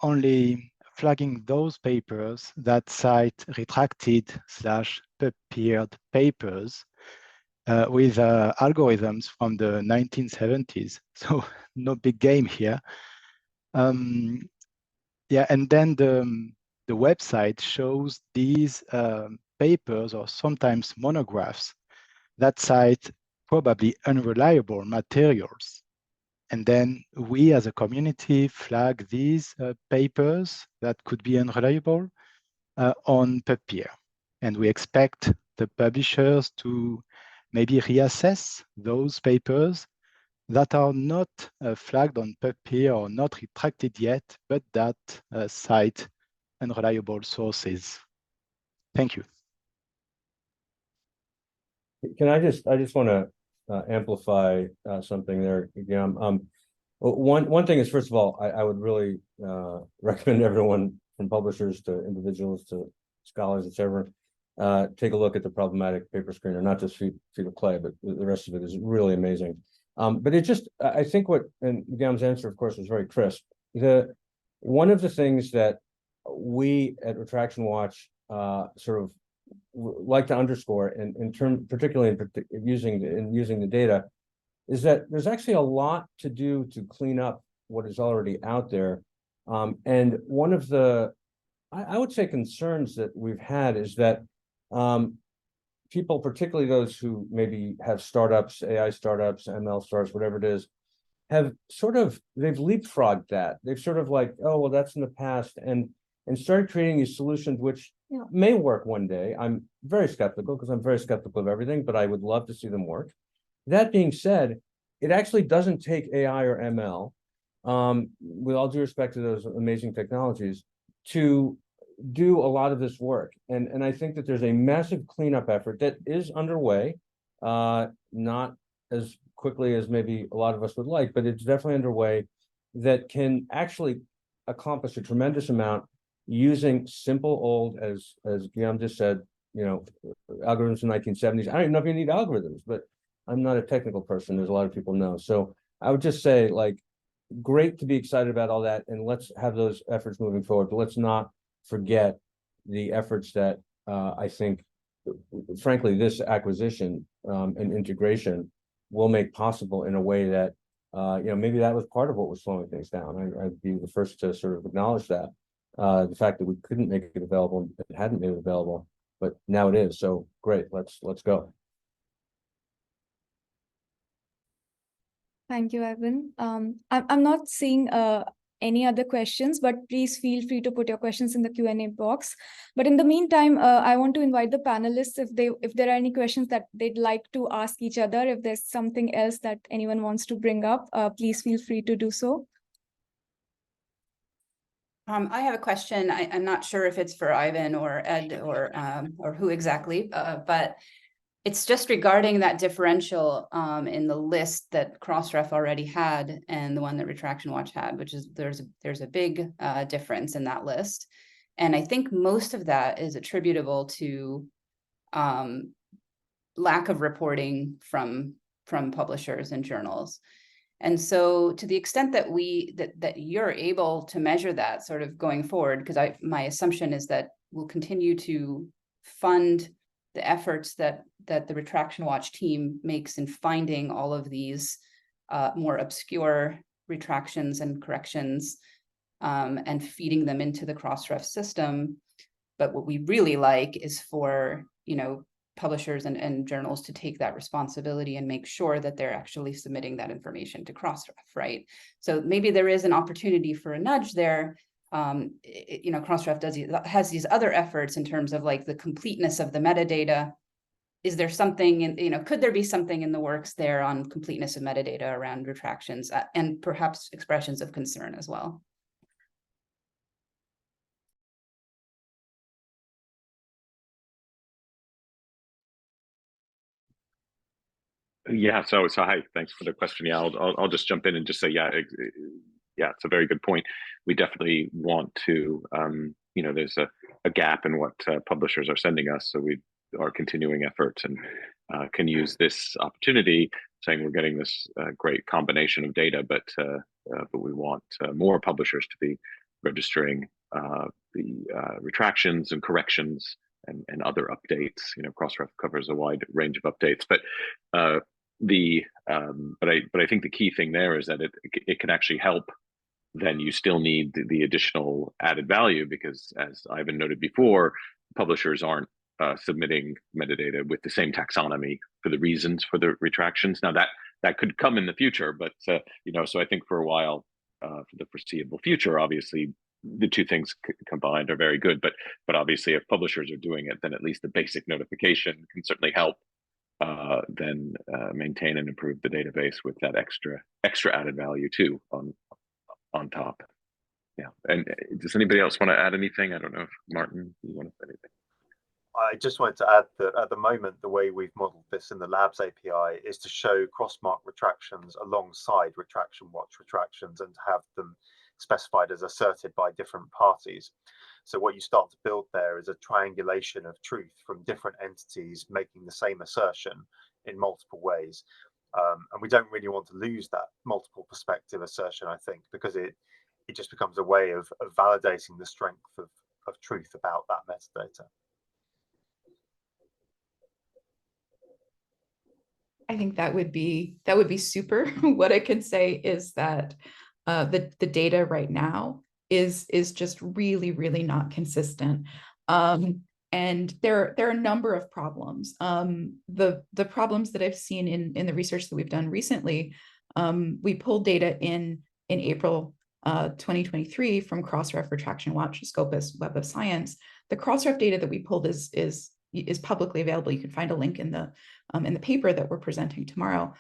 only flagging those papers that cite retracted/puppered papers with algorithms from the 1970s. So no big game here. Yeah, and then the website shows these papers or sometimes monographs that cite probably unreliable materials. And then we as a community flag these papers that could be unreliable on PubPeer. And we expect the publishers to maybe reassess those papers that are not flagged on PubPeer or not retracted yet, but that cite unreliable sources. Thank you. Can I just want to amplify something there again. One thing is, first of all, I would really recommend everyone, from publishers to individuals to scholars, etc., take a look at the problematic paper screener, not just Feet of Clay, but the rest of it is really amazing. But it just, I think and Guillaume's answer, of course, was very crisp. One of the things that we at Retraction Watch sort of like to underscore, particularly in using the data, is that there's actually a lot to do to clean up what is already out there. And one of the, I would say, concerns that we've had is that people, particularly those who maybe have startups, AI startups, ML startups, whatever it is, they've leapfrogged that. They've sort of like, oh, well, that's in the past, and started creating these solutions which may work one day. I'm very skeptical, because I'm very skeptical of everything, but I would love to see them work. That being said, it actually doesn't take AI or ML, with all due respect to those amazing technologies, to do a lot of this work. And I think that there's a massive cleanup effort that is underway, not as quickly as maybe a lot of us would like, but it's definitely underway, that can actually accomplish a tremendous amount using simple old, as Guillaume just said, algorithms from the 1970s. I don't even know if you need algorithms, but I'm not a technical person, as a lot of people know. So I would just say, like, great to be excited about all that, and let's have those efforts moving forward, but let's not forget the efforts that I think, frankly, this acquisition and integration will make possible in a way that, maybe that was part of what was slowing things down. I'd be the first to sort of acknowledge that. The fact that we couldn't make it available, it hadn't made it available, but now it is. So great, let's go. Thank you, Ivan. I'm not seeing any other questions, but please feel free to put your questions in the Q&A box. But in the meantime, I want to invite the panelists, if there are any questions that they'd like to ask each other, if there's something else that anyone wants to bring up, please feel free to do so. I have a question. I'm not sure if it's for Ivan or Ed or who exactly, but It's just regarding that differential in the list that Crossref already had and the one that Retraction Watch had, which is there's a big difference in that list. And I think most of that is attributable to lack of reporting from publishers and journals. And so to the extent that that you're able to measure that sort of going forward, because my assumption is that we'll continue to fund the efforts that the Retraction Watch team makes in finding all of these more obscure retractions and corrections and feeding them into the Crossref system. But what we really like is for, publishers and journals to take that responsibility and make sure that they're actually submitting that information to Crossref, right? So maybe there is an opportunity for a nudge there. Crossref has these other efforts in terms of like the completeness of the metadata. Is there something could there be something in the works there on completeness of metadata around retractions and perhaps expressions of concern as well? Yeah, so hi, thanks for the question. Yeah, I'll just jump in and just say, yeah, it's a very good point. We definitely want to, there's a gap in what publishers are sending us, so we are continuing efforts and can use this opportunity, saying we're getting this great combination of data, but we want more publishers to be registering the retractions and corrections and other updates. Crossref covers a wide range of updates, but I think the key thing there is that it can actually help. Then you still need the additional added value, because as Ivan noted before, publishers aren't submitting metadata with the same taxonomy for the reasons for the retractions. Now that could come in the future, but so I think for a while, for the foreseeable future, obviously the two things combined are very good. But obviously, if publishers are doing it, then at least the basic notification can certainly help. Then maintain and improve the database with that extra added value too on top. Yeah. And does anybody else want to add anything? I don't know if Martin, you want to say anything? I just wanted to add that at the moment, the way we've modeled this in the Labs API is to show crossmark retractions alongside Retraction Watch retractions and to have them specified as asserted by different parties. So what you start to build there is a triangulation of truth from different entities making the same assertion in multiple ways. And we don't really want to lose that multiple perspective assertion, I think, because it just becomes a way of validating the strength of truth about that metadata. I think that would be super. What I can say is that the data right now is just really not consistent. And there are a number of problems. The problems that I've seen in the research that we've done recently, we pulled data in April 2023 from Crossref, Retraction Watch, Scopus, Web of Science. The Crossref data that we pulled is publicly available. You can find a link in the paper that we're presenting tomorrow.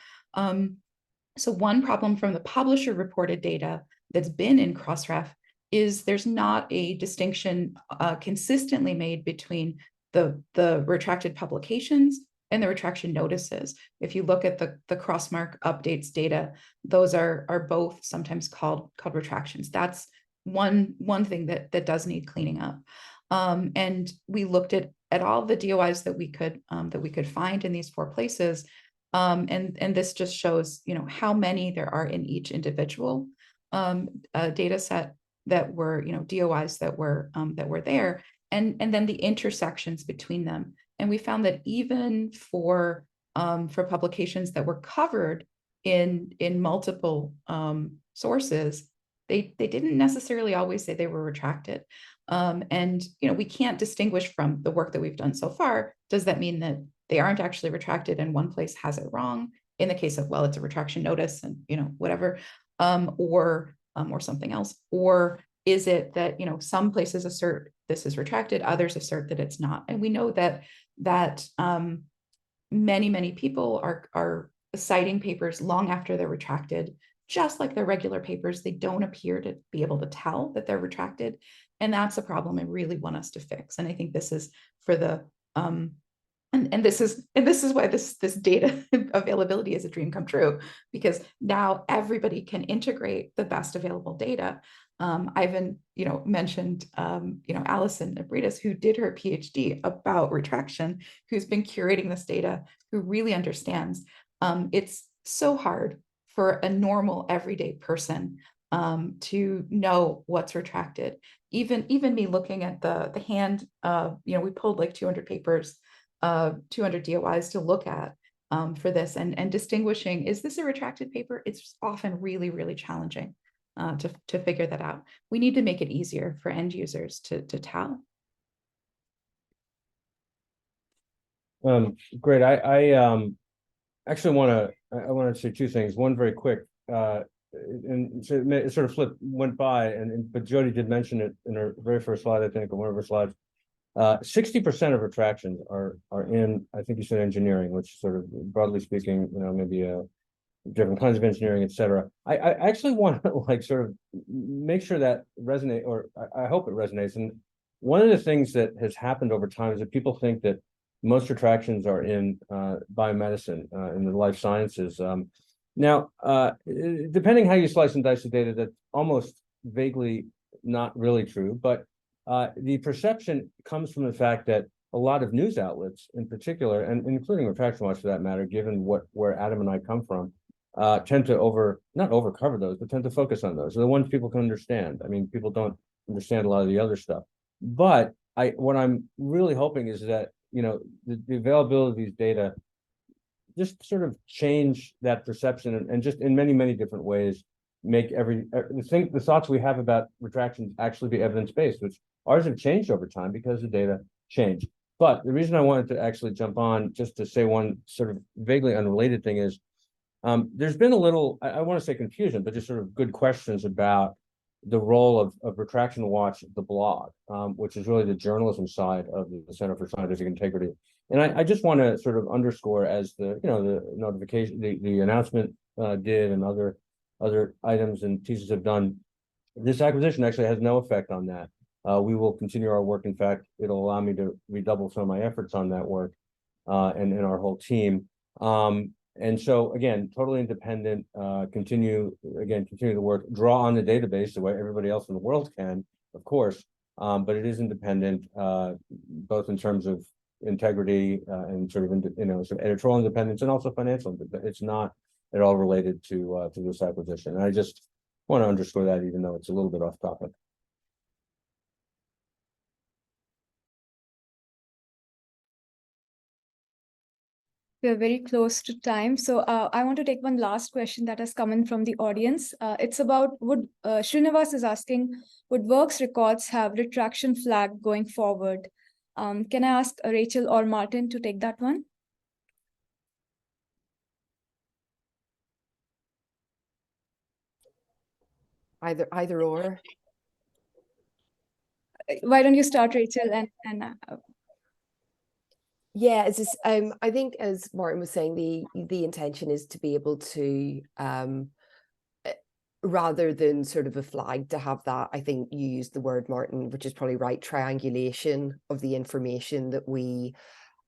So one problem from the publisher reported data that's been in Crossref is there's not a distinction consistently made between the retracted publications and the retraction notices. If you look at the Crossmark updates data, those are both sometimes called retractions. That's one thing that does need cleaning up. And we looked at all the DOIs that we could find in these 4 places. And this just shows, how many there are in each individual data set that were, DOIs that were there, and then the intersections between them. And we found that even for publications that were covered in multiple sources, they didn't necessarily always say they were retracted. And we can't distinguish from the work that we've done so far. Does that mean that they aren't actually retracted and one place has it wrong in the case of, well, it's a retraction notice and whatever, or something else? Or is it that some places assert this is retracted, others assert that it's not? And we know that many people are citing papers long after they're retracted, just like their regular papers. They don't appear to be able to tell that they're retracted. And that's a problem I really want us to fix. And I think this is for the And this is why this data availability is a dream come true, because now everybody can integrate the best available data. Ivan, mentioned, Alison Abrides, who did her PhD about retraction, who's been curating this data, who really understands. It's so hard for a normal everyday person to know what's retracted. Even me looking at the hand, we pulled like 200 papers, 200 DOIs to look at for this, and distinguishing, is this a retracted paper? It's often really, really challenging to figure that out. We need to make it easier for end users to tell. Great. I actually want to say two things. One very quick, and so it sort of went by, but Jody did mention it in her very first slide, I think, or one of her slides. 60% of retractions are in, I think you said engineering, which sort of broadly speaking, maybe different kinds of engineering, et cetera. I actually want to like sort of make sure that resonate, or I hope it resonates. And one of the things that has happened over time is that people think that most retractions are in biomedicine, in the life sciences. Now, depending how you slice and dice the data, that's almost vaguely not really true, but the perception comes from the fact that a lot of news outlets in particular, and including Retraction Watch for that matter, given where Adam and I come from, tend to not overcover those, but tend to focus on those. They're the ones people can understand. I mean, people don't understand a lot of the other stuff. But what I'm really hoping is that, the availability of these data just sort of change that perception, and just in many, many different ways, make the thoughts we have about retractions actually be evidence-based, which ours have changed over time because the data changed. But the reason I wanted to actually jump on just to say one sort of vaguely unrelated thing is, there's been a little, I want to say confusion, but just sort of good questions about the role of Retraction Watch, the blog, which is really the journalism side of the Center for Scientific Integrity. And I just want to sort of underscore, as the notification, the announcement did, and other items and pieces have done, this acquisition actually has no effect on that. We will continue our work. In fact, it'll allow me to redouble some of my efforts on that work, and our whole team. And so again, totally independent, continue the work, draw on the database the way everybody else in the world can, of course, but it is independent, both in terms of integrity, and sort of, sort of editorial independence, and also financial. It's not at all related to this acquisition. And I just want to underscore that, even though it's a little bit off topic. We are very close to time. So I want to take one last question that has come in from the audience. It's about, Srinivas is asking, would Works records have retraction flag going forward? Can I ask Rachel or Martin to take that one? Either or. Why don't you start, Rachel, and Yeah, it's just, I think, as Martin was saying, the intention is to be able to, rather than sort of a flag, to have that, I think you used the word, Martin, which is probably right, triangulation of the information that we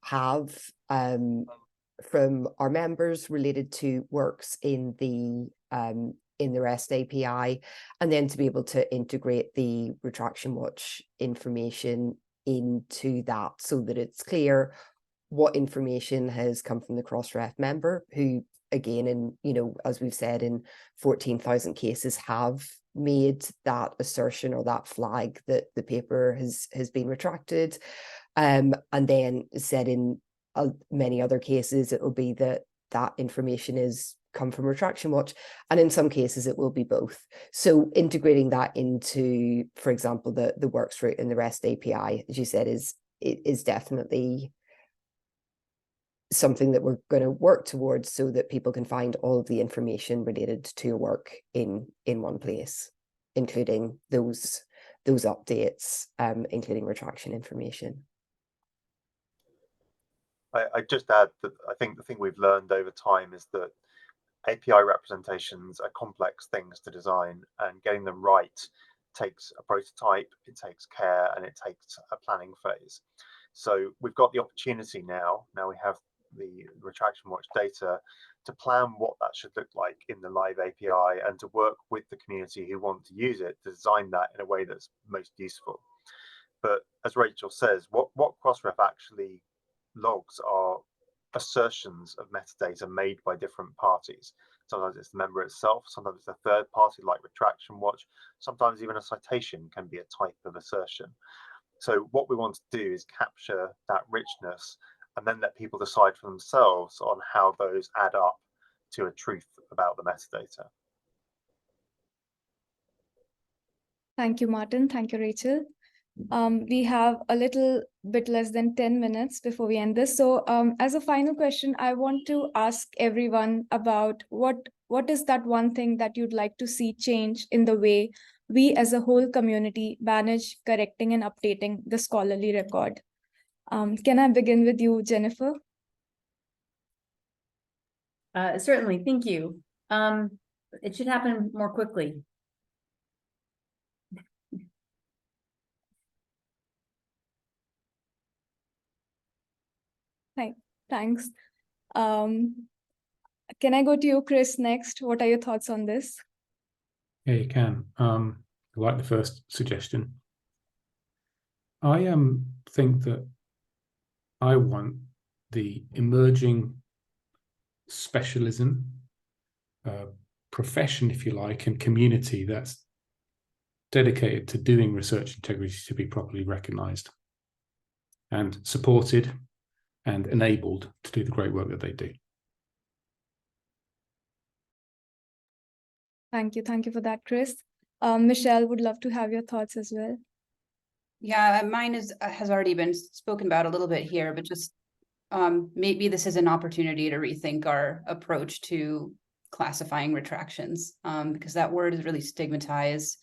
have from our members related to works in the REST API, and then to be able to integrate the Retraction Watch information into that, so that it's clear what information has come from the Crossref member, who, again, as we've said, in 14,000 cases have made that assertion or that flag that the paper has been retracted, and then said in many other cases it will be that information is come from Retraction Watch, and in some cases it will be both. So integrating that into, for example, the works route in the REST API, as you said, is definitely something that we're going to work towards, so that people can find all of the information related to your work in one place, including those updates, including retraction information. I just add that I think the thing we've learned over time is that API representations are complex things to design, and getting them right takes a prototype, it takes care, and it takes a planning phase. So we've got the opportunity now we have the Retraction Watch data to plan what that should look like in the live API and to work with the community who want to use it to design that in a way that's most useful. But as Rachel says, what Crossref actually logs are assertions of metadata made by different parties. Sometimes it's the member itself, sometimes it's a third party like Retraction Watch, sometimes even a citation can be a type of assertion. So what we want to do is capture that richness and then let people decide for themselves on how those add up to a truth about the metadata. Thank you, Martin. Thank you, Rachel. We have a little bit less than 10 minutes before we end this. So as a final question, I want to ask everyone about what is that one thing that you'd like to see change in the way we as a whole community manage correcting and updating the scholarly record. Can I begin with you, Jennifer? Certainly, thank you. It should happen more quickly. Thanks. Can I go to you, Chris, next? What are your thoughts on this? Yeah, you can. I like the first suggestion. I think that I want the emerging specialism, profession, if you like, and community that's dedicated to doing research integrity to be properly recognized and supported and enabled to do the great work that they do. Thank you. Thank you for that, Chris. Michelle, would love to have your thoughts as well. Yeah, mine has already been spoken about a little bit here, but just maybe this is an opportunity to rethink our approach to classifying retractions, because that word is really stigmatized,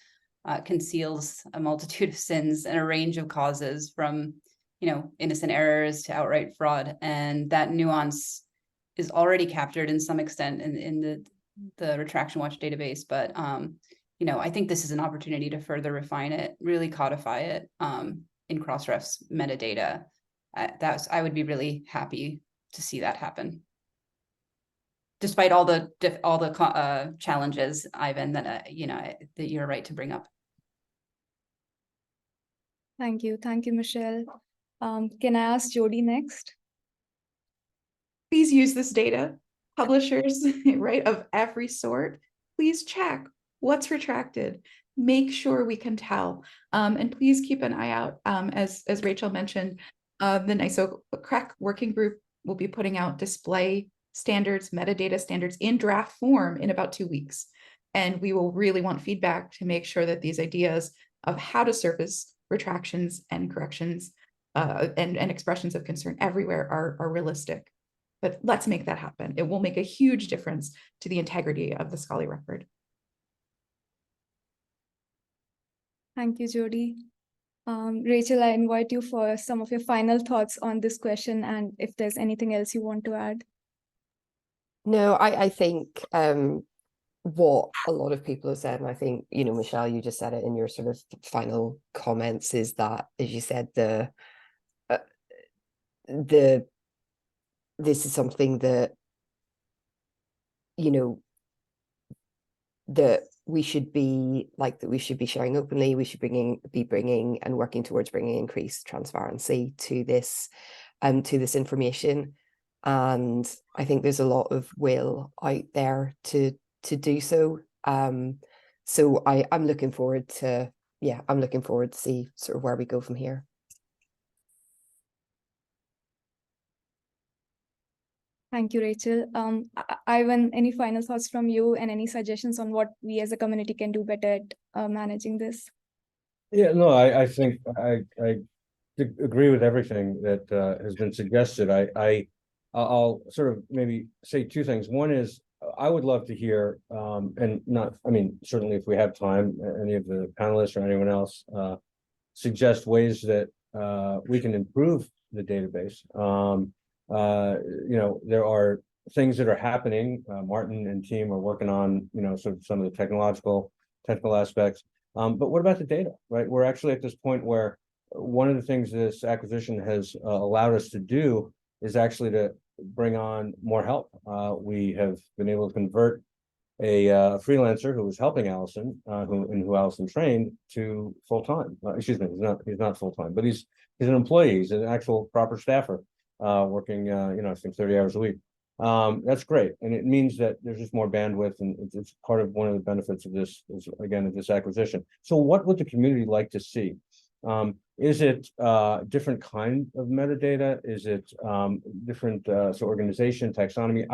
conceals a multitude of sins and a range of causes from, innocent errors to outright fraud. And that nuance is already captured in some extent in the Retraction Watch database. But, I think this is an opportunity to further refine it, really codify it in Crossref's metadata. I would be really happy to see that happen. Despite all the challenges, Ivan, that that you're right to bring up. Thank you, Michelle. Can I ask Jody next? Please use this data. Publishers, right, of every sort, please check what's retracted. Make sure we can tell. And please keep an eye out, as Rachel mentioned, the NISO CREC working group will be putting out display standards, metadata standards in draft form in about 2 weeks. And we will really want feedback to make sure that these ideas of how to surface retractions and corrections and expressions of concern everywhere are realistic. But let's make that happen. It will make a huge difference to the integrity of the scholarly record. Thank you, Jody. Rachel, I invite you for some of your final thoughts on this question and if there's anything else you want to add. No, I think what a lot of people have said, and I think, Michelle, you just said it in your sort of final comments, is that, as you said, this is something that, that we should be sharing openly. We should be bringing and working towards bringing increased transparency to this information. And I think there's a lot of will out there to do so. So I'm looking forward to see sort of where we go from here. Thank you, Rachel. Ivan, any final thoughts from you and any suggestions on what we as a community can do better at managing this? Yeah, no, I think I agree with everything that has been suggested. I'll sort of maybe say two things. One is I would love to hear, certainly if we have time, any of the panelists or anyone else suggest ways that we can improve the database. There are things that are happening. Martin and team are working on, sort of some of the technical aspects. But what about the data, right? We're actually at this point where one of the things this acquisition has allowed us to do is actually to bring on more help. We have been able to convert a freelancer who was helping Allison, who Allison trained, to full-time. Excuse me, he's not full-time, but he's an employee. He's an actual proper staffer, working I think 30 hours a week. That's great, and it means that there's just more bandwidth, and it's part of one of the benefits of this, of this acquisition. So what would the community like to see? Is it different kind of metadata? Is it different so organization, taxonomy?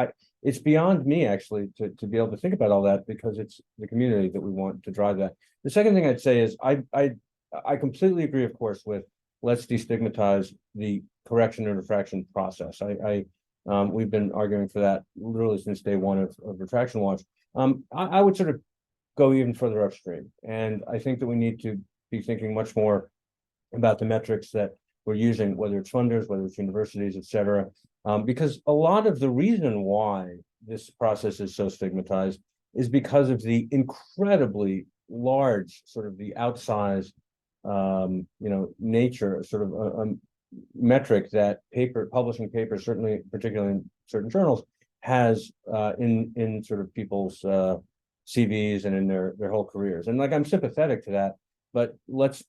It's beyond me actually to be able to think about all that, because it's the community that we want to drive that. The second thing I'd say is I completely agree, of course, with let's destigmatize the correction and refraction process. We've been arguing for that literally since day one of Retraction Watch. I would sort of go even further upstream, and I think that we need to be thinking much more about the metrics that we're using, whether it's funders, whether it's universities, et cetera, because a lot of the reason why this process is so stigmatized is because of the incredibly large, sort of the outsized, nature, sort of metric that publishing papers, certainly, particularly in certain journals, has in sort of people's CVs and in their whole careers. And like, I'm sympathetic to that, but let's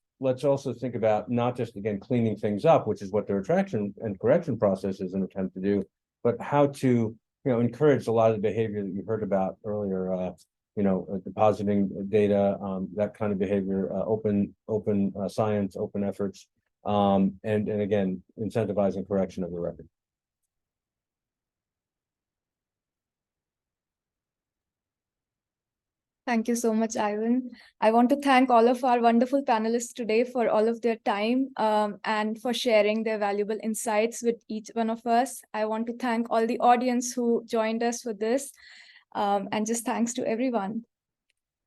also think about not just, again, cleaning things up, which is what the retraction and correction process is an attempt to do, but how to, encourage a lot of the behavior that you heard about earlier, depositing data, that kind of behavior, open science, open efforts, and again, incentivizing correction of the record. Thank you so much, Ivan. I want to thank all of our wonderful panelists today for all of their time and for sharing their valuable insights with each one of us. I want to thank all the audience who joined us for this, and just thanks to everyone.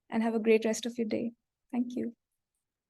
And have a great rest of your day. Thank you.